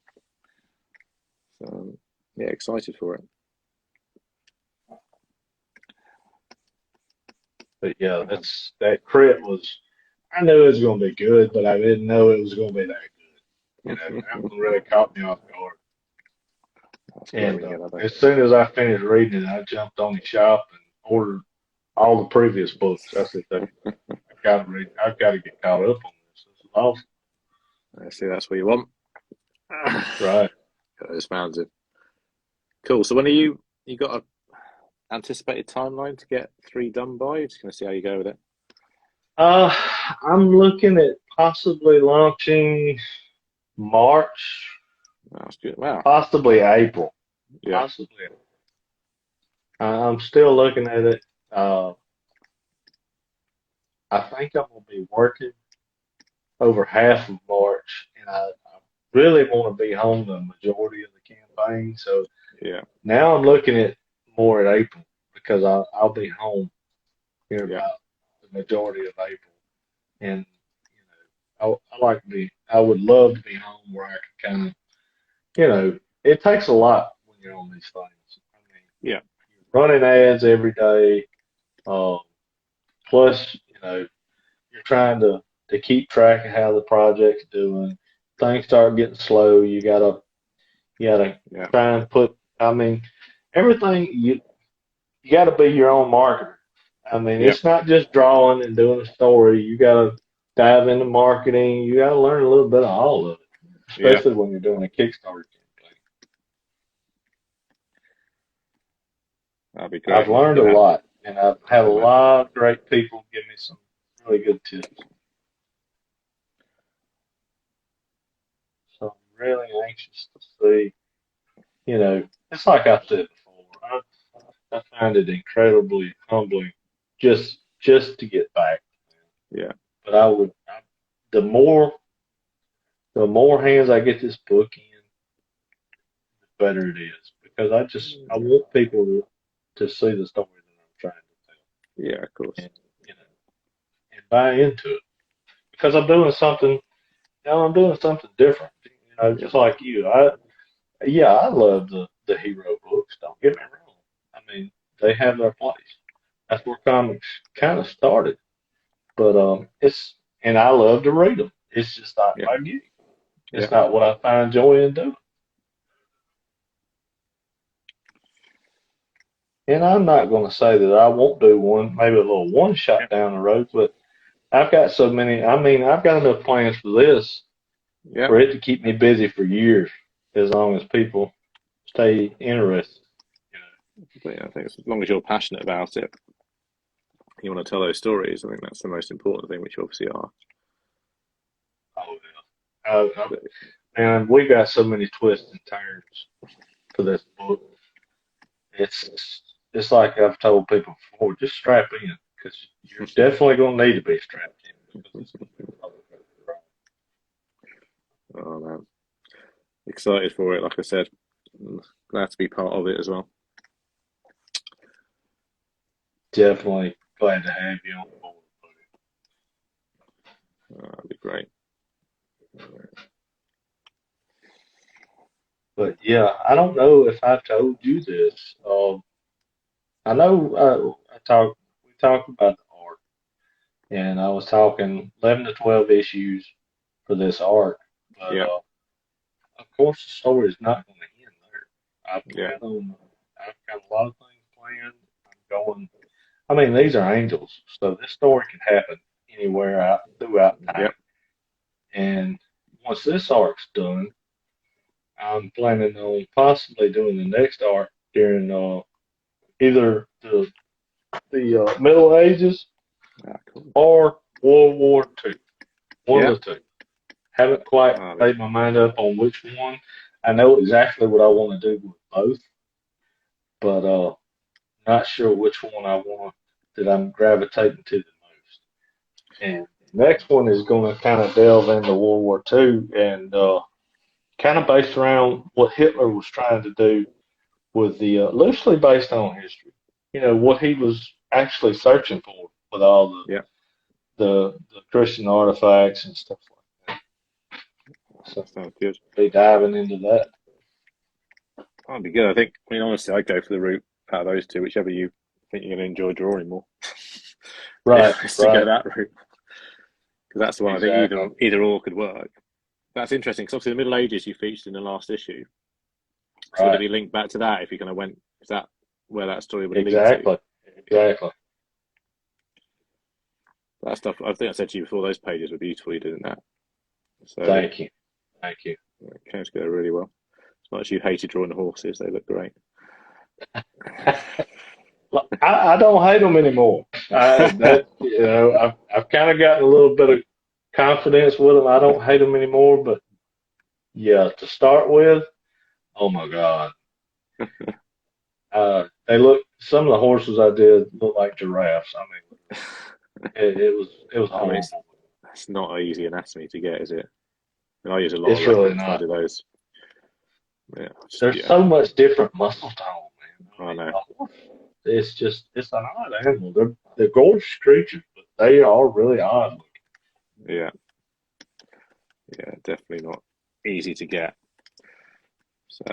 So yeah, excited for it. But yeah, that crit was. I knew it was going to be good, but I didn't know it was going to be that good. That one really caught me off guard. That's great And when you get that back. as soon as I finished reading it, I jumped on the shop and ordered all the previous books. I said, I've got to read. I've got to get caught up on this. This is awesome. I see that's what you want. Right. It's founded. Cool. So when are you got a anticipated timeline to get 3 done by? Just gonna see how you go with it. I'm looking at possibly launching March, That's good. Wow. possibly April, Yeah. possibly. I'm still looking at it. I think I'm gonna be working over half of March, and I really want to be home the majority of the campaign. So Yeah. now I'm looking at more at April because I'll be home here Yeah. about the majority of April, and I like to be. I would love to be home where I can kind of, it takes a lot when you're on these things. I mean, Yeah. you're running ads every day, plus you're trying to keep track of how the project's doing. Things start getting slow. You gotta Yeah. try and put. I mean, everything you got to be your own marketer. I mean, Yeah. it's not just drawing and doing a story. You got to dive into marketing. You got to learn a little bit of all of it, Yeah. especially when you're doing a Kickstarter campaign. That'd be great. I've learned a lot, and I've had a I imagine. lot of great people give me some really good tips. So I'm really anxious to see. It's like I said before. I find it incredibly humbling just to get back. Yeah. But the more the more hands I get this book in, the better it is because I want people to see the story that I'm trying to tell Yeah, of course. and and buy into it because I'm doing something different. Just like you. I love the hero books. Don't get me wrong. I mean, they have their place. That's where comics kind of started. But and I love to read them. It's just not Yeah. my gig. It's Yeah. not what I find joy in doing. And I'm not going to say that I won't do one, maybe a little one shot down the road, but I've got so many. I mean, I've got enough plans for this Yeah. for it to keep me busy for years, as long as people stay interested. But I think as long as you're passionate about it, you want to tell those stories. I think that's the most important thing, which you obviously are. Oh yeah. And we got so many twists and turns for this book. It's like I've told people before, just strap in because you're definitely going to need to be strapped in because it's going to be a ride. Oh man, excited for it. Like I said, glad to be part of it as well. Definitely glad to have you on board. That'd be great. But yeah, I don't know if I told you this. I know we talked about the art, and I was talking 11 to 12 issues for this arc, but Yeah. of course the story is not going to end there. Yeah. I've got a lot of things planned. I'm going. I mean, these are angels, so this story can happen anywhere out throughout time. Yep. And once this arc's done, I'm planning on possibly doing the next arc during either the Middle Ages Cool. or World War II. One Yeah. of the two. Haven't quite made my mind up on which one. I know exactly what I want to do with both, but not sure which one that I'm gravitating to the most. And the next one is going to kind of delve into World War II and kind of based around what Hitler was trying to do with the loosely based on history. You know what he was actually searching for with all Yeah. the Christian artifacts and stuff like that. So Sounds good. be diving into that. That'd be good. I think. I mean, honestly, I'd go for the route out of those two, whichever you think you're going to enjoy drawing more. Right, Just to go right. that route, because that's the one I think Exactly. either or could work. That's interesting because obviously the Middle Ages you featured in the last issue. So would it Right. be linked back to that if you kind of went? Is that where that story would lead to? Exactly. Exactly. That stuff. I think I said to you before. Those pages were beautiful. You did in that. So Thank you. Thank you. it came together really well. As much as you hated drawing the horses, they look great. Look, I don't hate them anymore. I've kind of gotten a little bit of confidence with them. I don't hate them anymore, but yeah, to start with, oh my God, they look. Some of the horses I did look like giraffes. I mean, it was I mean, it's horrible. not an easy anatomy to get, is it? I use a lot It's of really reference when I not. do those. Yeah, There's so much different muscle tone, man. I know. A horse, it's an odd animal. They're gorgeous creatures, but they are really odd looking. Yeah, definitely not easy to get. So,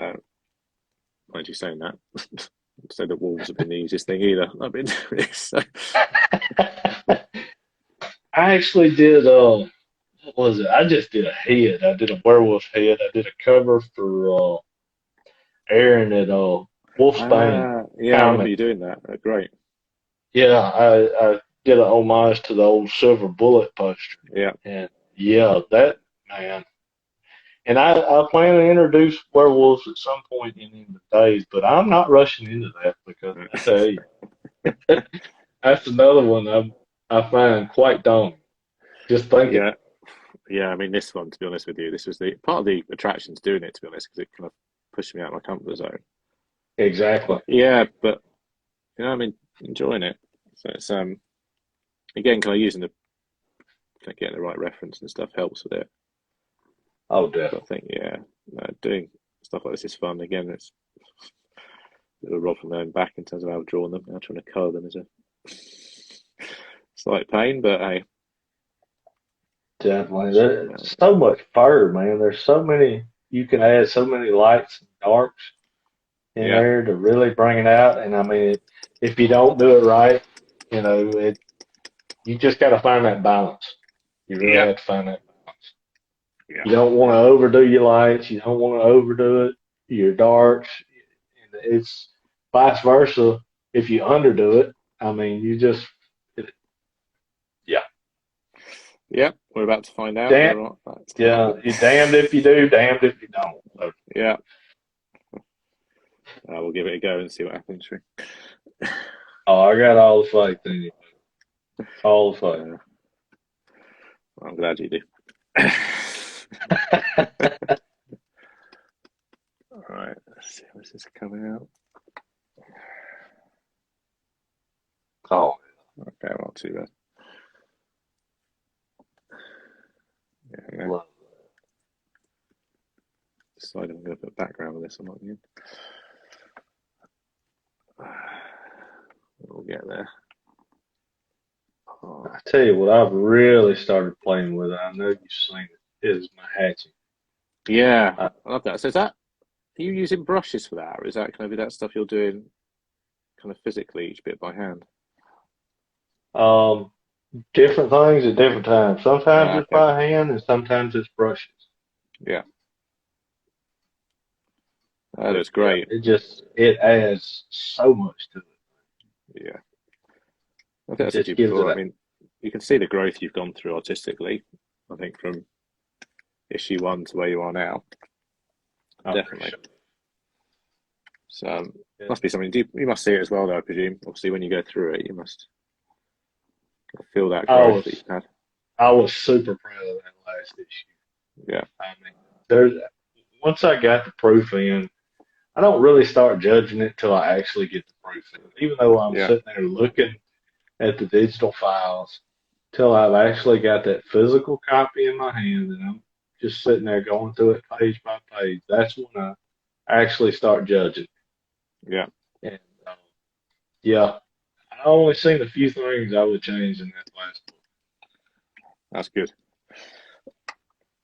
mind you saying that, so the wolves have been the easiest thing either. I've been doing this. So. I actually did what was it? I just did a head. I did a werewolf head. I did a cover for Aaron at Wolfsbane Yeah, I remember Comics. you doing that. Great. Yeah, I did an homage to the old Silver Bullet poster. Yeah, And yeah, that man. And I plan to introduce werewolves at some point in the days, but I'm not rushing into that because I tell you, that's another one I find quite daunting. Just thinking. yeah, yeah. I mean, this one, to be honest with you, this was the part of the attractions doing it. To be honest, because it kind of pushed me out of my comfort zone. Exactly. Yeah, but I mean, enjoying it. So it's again, kind of using the kind of getting the right reference and stuff helps with it. Oh, But I definitely. think doing stuff like this is fun. Again, it's a bit of a rod from their own back in terms of how drawing them. Now trying to colour them is a slight pain, but hey, Definitely. There's so much fur, man. There's so many, you can add so many lights and darks in yeah, there to really bring it out. And I mean, if you don't do it right, you just got to find that balance. You really yeah, have to find that balance. yeah, You don't want to overdo your lights. You don't want to overdo it, your darks. And it's vice versa. If you underdo it, I mean, it, yeah, yeah. We're about to find out damn, whether or not that's going to yeah, happen. you're damned if you do, damned if you don't. So, Yeah, we'll give it a go and see what happens. Shall oh, I got all the faith in you. All the we? faith. I'm glad you do. All right, let's see when's this coming out. Oh, Okay, well, not too bad. Yeah, love decide I'm going to put background on this. I'm not going. We'll get there. Oh, I tell you what, I've really started playing with it. I know you've seen it. Is my hatching. yeah, I, I love that. So are you using brushes for that, or is that kind of that stuff you're doing kind of physically each bit by hand? um, different things at different times. Sometimes it's Okay, by hand, and sometimes it's brushes. yeah, that But looks yeah, great. it adds so much to it. Yeah, I think I It said to just you gives it before. I a. mean, you can see the growth you've gone through artistically. I think from issue 1 to where you are now, I definitely. appreciate So it. must be something. You must see it as well, though. I presume. Obviously, when you go through it, you must feel that I growth that was you've had. I was super proud of that last issue. Yeah, I mean, there's once I got the proof in, I don't really start judging it till I actually get the proof in. Even though I'm yeah, sitting there looking at the digital files, till I've actually got that physical copy in my hand, and just sitting there going through it page by page, that's when I actually start judging. Yeah. And yeah, I only seen a few things I would change in that last book. That's good.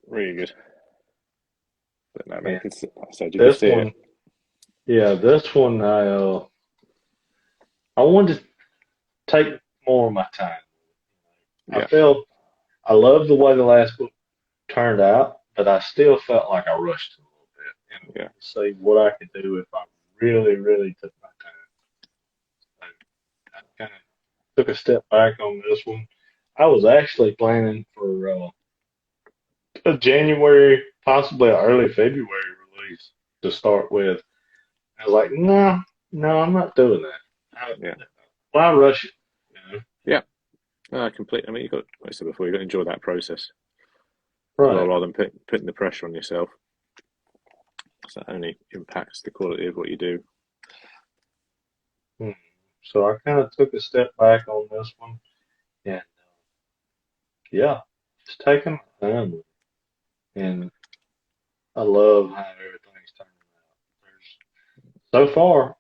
Really good. But no, mate, And like I said, you can this see one, it. yeah, this one I wanted to take more of my time. I Yeah. felt I loved the way the last book turned out, but I still felt like I rushed it a little bit and Yeah. see what I could do if I really, really took my time. So I kind of took a step back on this one. I was actually planning for a January, possibly an early February release to start with. I was like, no, no, I'm not doing that. Yeah. Why rush it? You know? Yeah. Complete. I mean, like I said before, you've got to enjoy that process as well, Right. rather than putting the pressure on yourself. So that only impacts the quality of what you do. Hmm. So I kind of took a step back on this one, and yeah, just taking my time with it. And I love how everything's turning out. So far,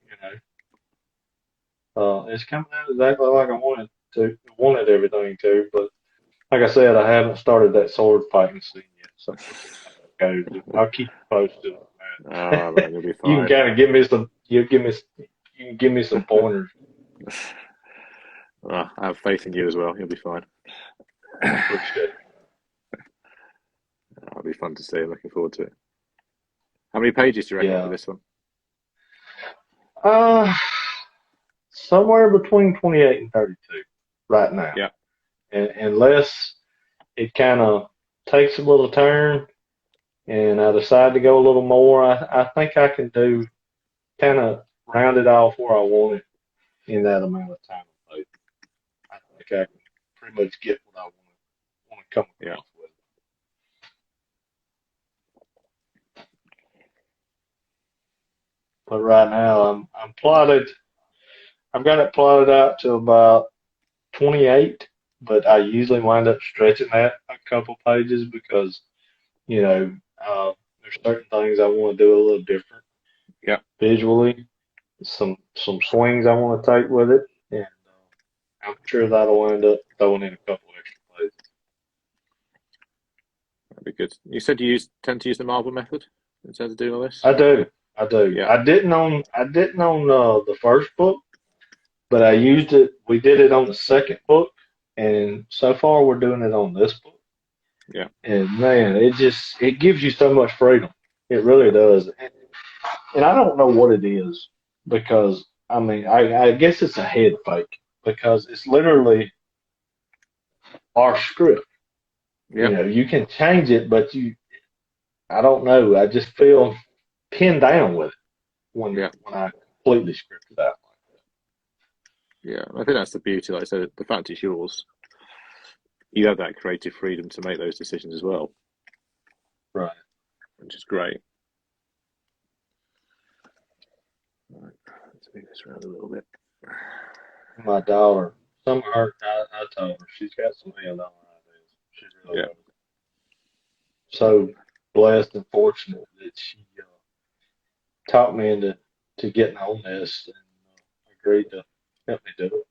it's coming out exactly like I wanted everything to. But like I said, I haven't started that sword fighting scene yet, so okay, I'll keep you posted on Ah, that. man, you'll be You can fine. kind of give me some. You can give me some pointers. I have faith in you as well. You'll be fine. Appreciate it. That'll be fun to see. I'm looking forward to it. How many pages do you reckon for Yeah. this one? Uh, Somewhere between 28 and 32 right now. Yeah. And unless it kind of takes a little turn and I decide to go a little more, I think I can do kind of round it off where I want it in that amount of time. I think I can pretty much get what I want to come Yeah. across with. But right now I'm plotted. I've got it plotted out to about 28, but I usually wind up stretching that a couple pages because you know there's certain things I want to do a little different Yeah. visually, some swings I want to take with it, and I'm sure that'll end up throwing in a couple extra pages. That'd be good. You said you tend to use the Marvel method instead of doing all this? I do, I do. Yeah. I didn't on the first book, but I used it. We did it on the second book, and so far we're doing it on this book. Yeah. And man, it gives you so much freedom. It really does. And I don't know what it is because I mean I guess it's a head fake because it's literally our script. Yeah. You can change it, but I don't know. I just feel pinned down with it when Yeah. when I completely script it out. Yeah. I think that's the beauty. Like I said, the fact it's yours, you have that creative freedom to make those decisions as well, Right. which is great. Right. Let's move this around a little bit. My daughter, some of her, I told her she's got some $1,000,000 ideas. She really Yeah. does. So blessed and fortunate that she talked me into getting on this and agreed to help me do it.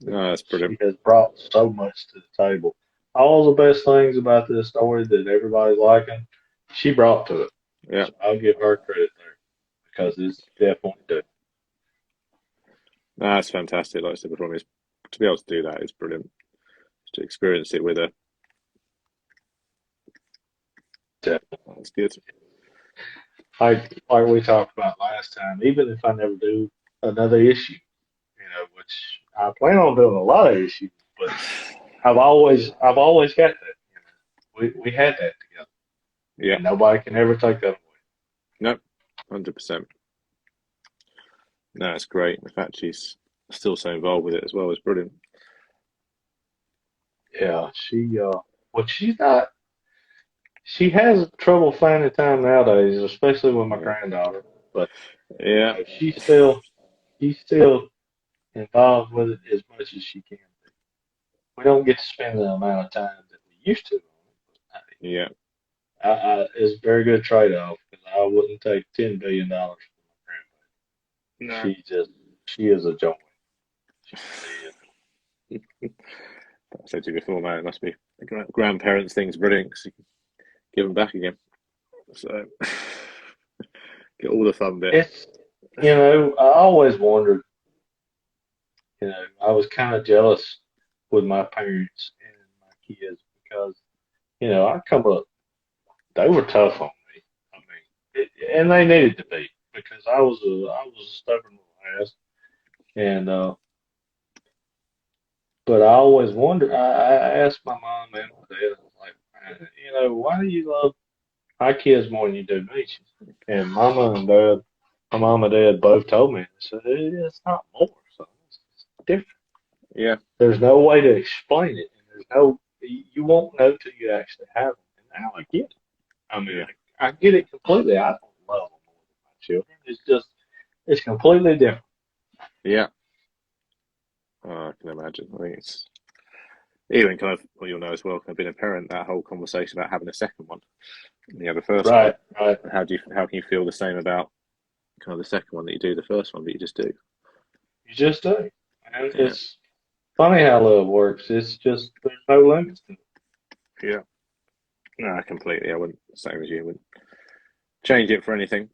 No, that's She brilliant. has brought so much to the table. All the best things about this story that everybody's liking, she brought to it. Yeah. So I'll give her credit there because it's definitely good. No, that's fantastic. Like I said before, to be able to do that is brilliant. To experience it with her, Definitely. that's good. Like we talked about last time, even if I never do another issue, which I plan on doing a lot of issues, but I've always got that. We had that together. Yeah. And nobody can ever take that away. No, 100%. No, it's great. The fact she's still so involved with it as well is brilliant. Yeah, she's not. She has trouble finding time nowadays, especially with my Yeah. granddaughter. But Yeah. she's still involved with it as much as she can be. We don't get to spend the amount of time that we used to. Yeah. it's a very good trade off because I wouldn't take $10 billion from my grandmother. No. She is a joy. She really I said to you before, man, it must be the grandparents thing's brilliant because you can give them back again. So get all the fun bit. is. It's I always wondered. I was kind of jealous with my parents and my kids because I come up. They were tough on me. I mean, and they needed to be because I was a stubborn little ass. And but I always wondered. I asked my mom and my dad, I was like, why do you love my kids more than you do me? And my mom and dad both told me. They said it's not more, so it's different. Yeah, There's no way to explain it, and you won't know till you actually have them. And now I get it. I mean, yeah, I get it completely. I don't love them more than my children. It's completely different. yeah. I can imagine. I think it's even kind of well, you'll know as well. Kind of being a parent, that whole conversation about having a second one. And you have the first one. Right, right. How can you feel the same about kind of the second one that you do the first one that you just do? You just do. And Yeah, it's funny how love works. It's just there's no limits to it. yeah. No, completely. I wouldn't same as you. Wouldn't change it for anything.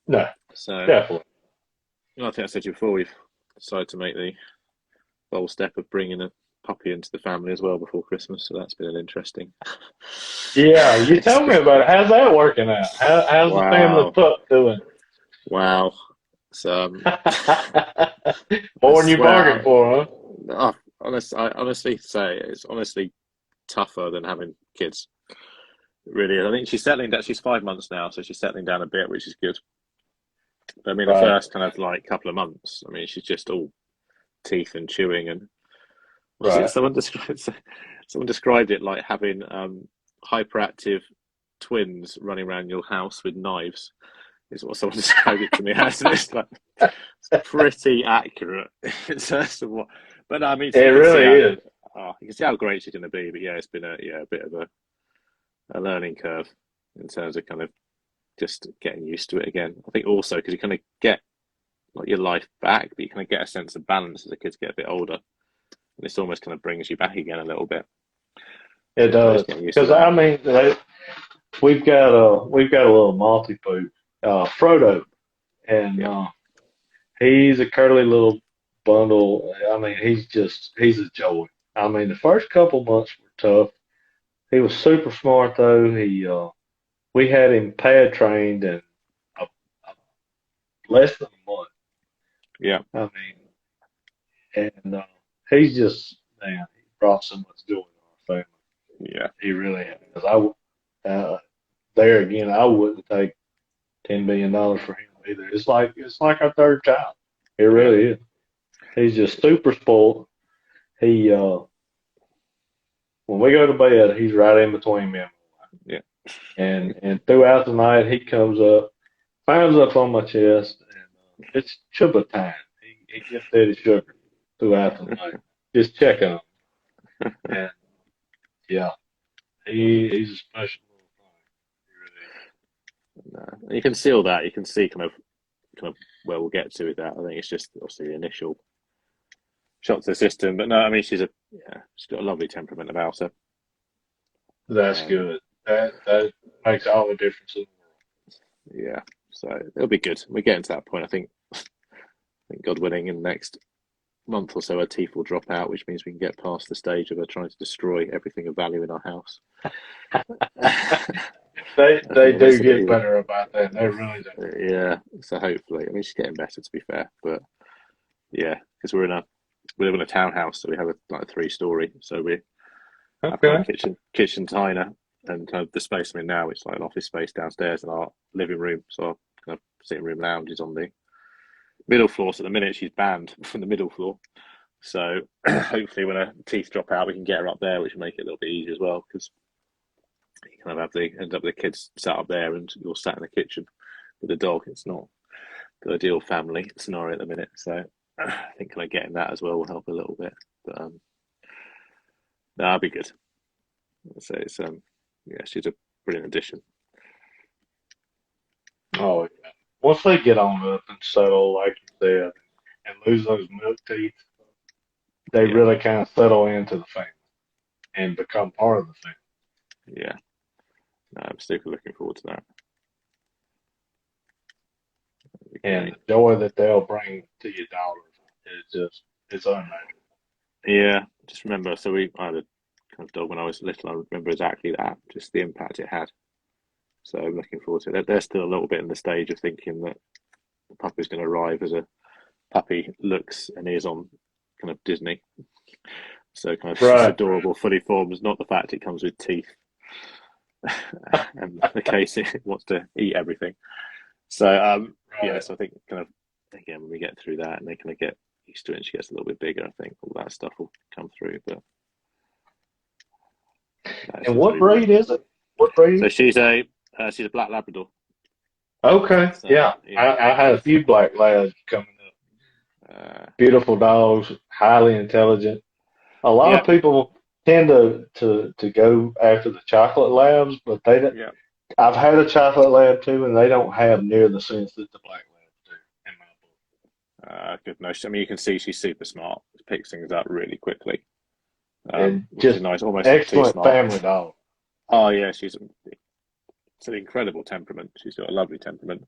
No, So definitely. I think I said to you before. We've decided to make the bold step of bringing a puppy into the family as well before Christmas. So that's been an interesting Yeah, you tell me experience. about it. How's that working out? How's the family Wow, pup doing? wow. So I More than you bargained swear, for, huh? I honestly say it's honestly tougher than having kids. It really is. I think she's settling down. She's 5 months now, so she's settling down a bit, which is good. But I mean, the Right, first kind of like couple of months, I mean, she's just all teeth and chewing, and was it right. someone described it like having hyperactive twins running around your house with knives. Is what someone described it to me as. It's pretty accurate in terms of what. But no, I mean, It so you can see really how is. you can see how great she's going to be. But yeah, it's been a bit of a learning curve in terms of kind of just getting used to it again. I think also because you kind of get like your life back, but you kind of get a sense of balance as the kids get a bit older, and this almost kind of brings you back again a little bit. It So does. just getting used to Because I that. mean, we've got a little Maltipoo, Frodo, and Yeah, he's a curly little bundle. I mean, he's a joy. I mean, the first couple months were tough. He was super smart though. We had him pad trained in a, a less than a month. yeah, I mean, and he's just man, he brought so much joy to our family. yeah, He really has. There again, I wouldn't take $10 billion for him either. It's like our third child. It yeah, really is. He's just super spoiled. He When we go to bed, he's right in between me and my wife. yeah. And throughout the night, he climbs up on my chest, and it's chuba time. He gets daddy sugar throughout the night, just checking on him. And yeah, he's a special little thing. No. You can see all that. You can see kind of where we'll get to with that. I think it's just obviously the initial shock to the system. But no, I mean she's got a lovely temperament about her. He really is. That's Um, good. That makes all the difference in yeah, so it'll be good. We're getting to that point. I think God willing, in the next month or so, her teeth will drop out, which means we can get past the stage of her trying to destroy everything of value in our house. the world. They That's do a bit, get better about that. They really do. yeah. So hopefully, I mean, she's getting better to be fair, but yeah, because we live in a townhouse, so we have like a 3-story, so we have kind of Okay. kitchen tiner, and kind of the space I'm in now, it's like an office space downstairs and our living room. So our kind of sitting room lounge is on the middle floor. So at the minute she's banned from the middle floor. So hopefully when her teeth drop out, we can get her up there, which will make it a little bit easier as well. Because you kind of end up with the kids sat up there and you're sat in the kitchen with the dog. It's not the ideal family scenario at the minute. So I think kind of getting that as well will help a little bit. But that'll be good. So it's yeah, she's a brilliant addition. Oh, yeah. Once they get on up and settle, like you said, and lose those milk teeth, they Yeah. really kind of settle into the family and become part of the family. Yeah. No, I'm super looking forward to that. That'd be And great. the joy that they'll bring to your daughter it's unmatched. Yeah, just remember. So I had a kind of dog when I was little. I remember exactly that, just the impact it had. So I'm looking forward to it. They're still a little bit in the stage of thinking that the puppy's going to arrive as a puppy looks and is on kind of Disney. So kind of just Right. adorable, fully formed. Not the fact it comes with teeth and the case it wants to eat everything. So yeah, Right. so I think kind of again when we get through that and they kind of get used to it and she gets a little bit bigger, I think all that stuff will come through. But no, And she's what really brilliant. breed is it? What breed? So she's a black Labrador. Okay. So Yeah. yeah, I had a few black labs coming up. Beautiful dogs, highly intelligent. A lot yeah, of people tend to go after the chocolate labs, but they don't. yeah. I've had a chocolate lab too, and they don't have near the sense that the black labs do, in my book. Good. No, I mean you can see she's super smart. She picks things up really quickly, And which is just nice. Almost too excellent smart. family dog. Oh yeah, it's an incredible temperament. She's got a lovely temperament.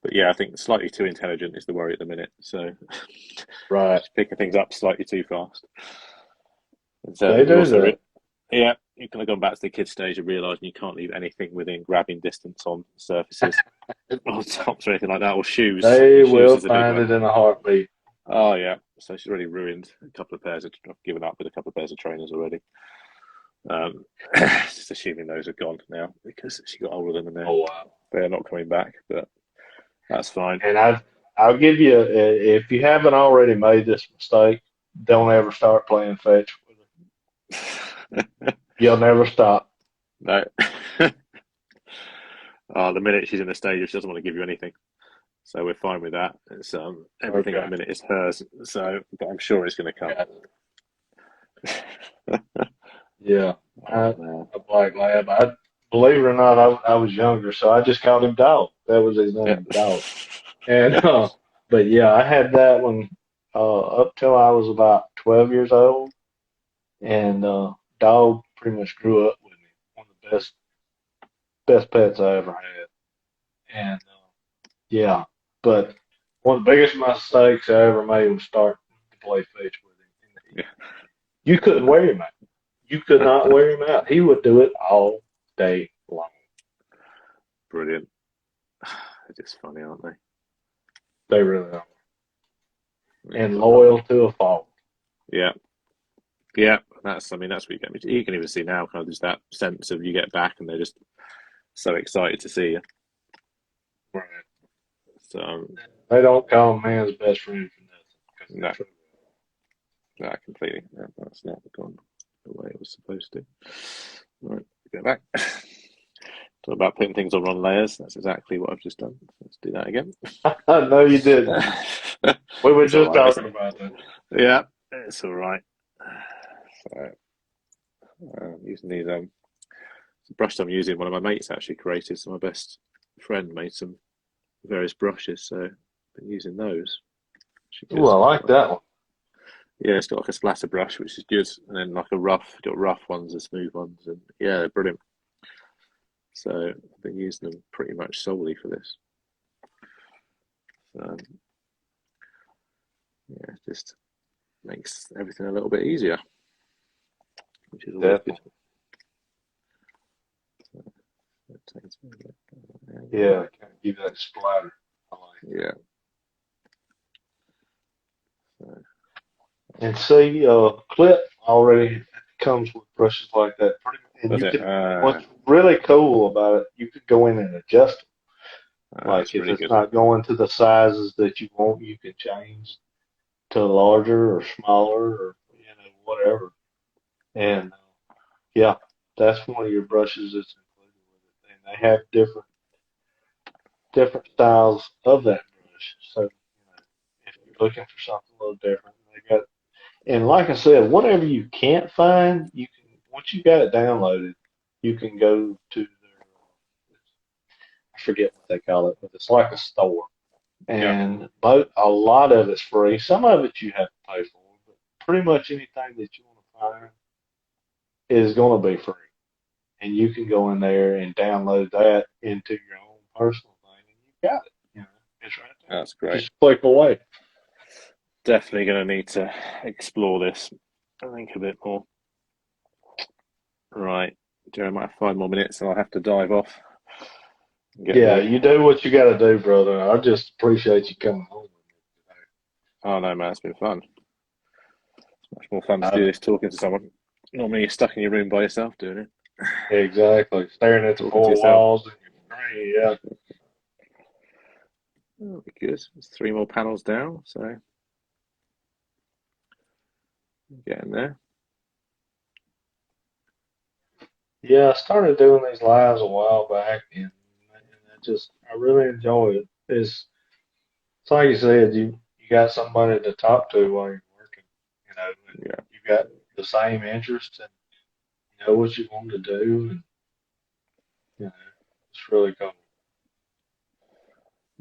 But yeah, I think slightly too intelligent is the worry at the minute. So Right. she's picking things up slightly too fast. And so They we do also, that. yeah, you kind of gone back to the kid stage of realising you can't leave anything within grabbing distance on surfaces, or tops or anything like that, or shoes. I They mean, shoes will is a big find one. it in a heartbeat. Oh yeah, so she's already ruined a couple of pairs. I've given up with a couple of pairs of trainers already. Just assuming those are gone now because she got older than them Oh and wow. they're not coming back. But that's fine. And I'll give you if you haven't already made this mistake, don't ever start playing fetch with her. You'll never stop. No. The minute she's in the stage, she doesn't want to give you anything. So we're fine with that. It's everything at Okay. the minute is hers. So, but I'm sure it's going to come. Yeah. Oh, man. A black lab. Believe it or not, I was younger, so I just called him Dog. That was his Yeah. name, Dog. And but yeah, I had that one up till I was about 12 years old, and Dog pretty much grew up with me. One of the best pets I ever had. And yeah, but one of the biggest mistakes I ever made was starting to play fetch with him. Yeah. You couldn't wear him out. You could not wear him out. He would do it all day long. Brilliant. They're just funny, aren't they? They really are. Yeah, And I love loyal them. to a fault. Yeah. Yeah. I mean, that's what you get me. You can even see now, kind of, there's that sense of you get back and they're just so excited to see you. Right. So, They don't call man's best friend for nothing. 'Cause no, they're true. completely. That's not gone the way it was supposed to. Right, go back. Talk about putting things on layers. That's exactly what I've just done. Let's do that again. No, you didn't. We were It's all just right. talking about that. Yeah, it's all right. So, using these the brush I'm using, one of my mates actually created. So my best friend made some various brushes. So I've been using those. Ooh, I like that one. Yeah, it's got like a splatter brush, which is good, and then like got rough ones and smooth ones, and yeah, they're brilliant. So I've been using them pretty much solely for this. So yeah, it just makes everything a little bit easier, which is always good. Definitely. Yeah, kind of give that splatter. I like Yeah. And see, Clip already comes with brushes like that. And Does you it? can, what's really cool about it, you could go in and adjust it. Like That's if really it's good. not going to the sizes that you want, you can change to larger or smaller or whatever. And yeah, that's one of your brushes that's included with it. And they have different styles of that brush. So if you're looking for something a little different, they got. And like I said, whatever you can't find, you can once you got it downloaded, you can go to their forget what they call it, but it's like a store. And but a lot of it's free. Some of it you have to pay for, but pretty much anything that you want to find is going to be free. And you can go in there and download that into your own personal thing, and you've got it. You know, it's right there. That's great. Just click away. Definitely going to need to explore this, I think, a bit more. Right. Jerry, I might have 5 more minutes, and I'll have to dive off. Yeah, you do what you got to do, brother. I just appreciate you coming home with me today. Oh, no, man, it's been fun. It's much more fun to do this talking to someone. Normally, you're stuck in your room by yourself doing it. Exactly. Staring at the Talking to four yourself. walls and your brain, yeah. That'll be good. There's 3 more panels down, so getting there. Yeah, I started doing these lives a while back, and I really enjoy it. It's like you said, you got somebody to talk to while you're working, you know, and you got the same interests, and you know what you want to do, and you know, it's really cool.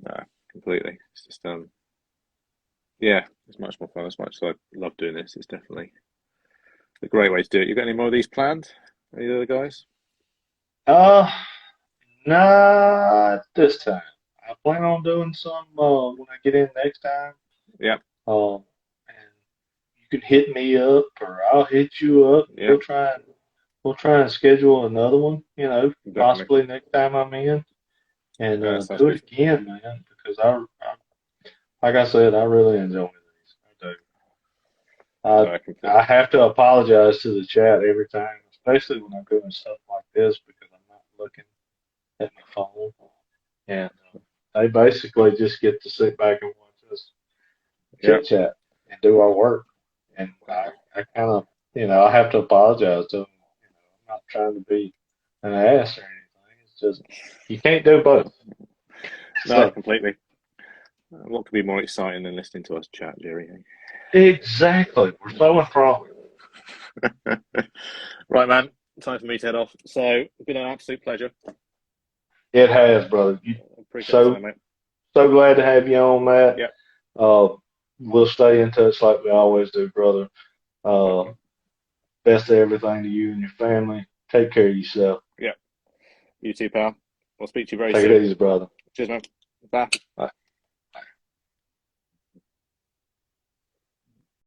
No, completely. It's just yeah, it's much more fun. As much as I love doing this, it's definitely a great way to do it. You got any more of these planned? Any other guys? Not this time. I plan on doing some when I get in next time. Yeah. And you can hit me up, or I'll hit you up. Yeah. We'll try and schedule another one. You know, Definitely. possibly next time I'm in, and Yeah, sounds do good. it again, man. Because like I said, I really enjoy these. I do. No, completely. I have to apologize to the chat every time, especially when I'm doing stuff like this, because I'm not looking at my phone, and they basically just get to sit back and watch us chit chat and do our work. And I kind of, you know, I have to apologize to them. You know, I'm not trying to be an ass or anything. It's just you can't do both. No, completely. What could be more exciting than listening to us chat, Jerry? Exactly. We're so in front. Right, man. Time for me to head off. So, it's been an absolute pleasure. It has, brother. Appreciate So- the time, mate. So glad to have you on, Matt. Yep. We'll stay in touch like we always do, brother. Best of everything to you and your family. Take care of yourself. You too, pal. I'll speak to you very Take soon. it easy, brother. Cheers, man. Bye. Bye.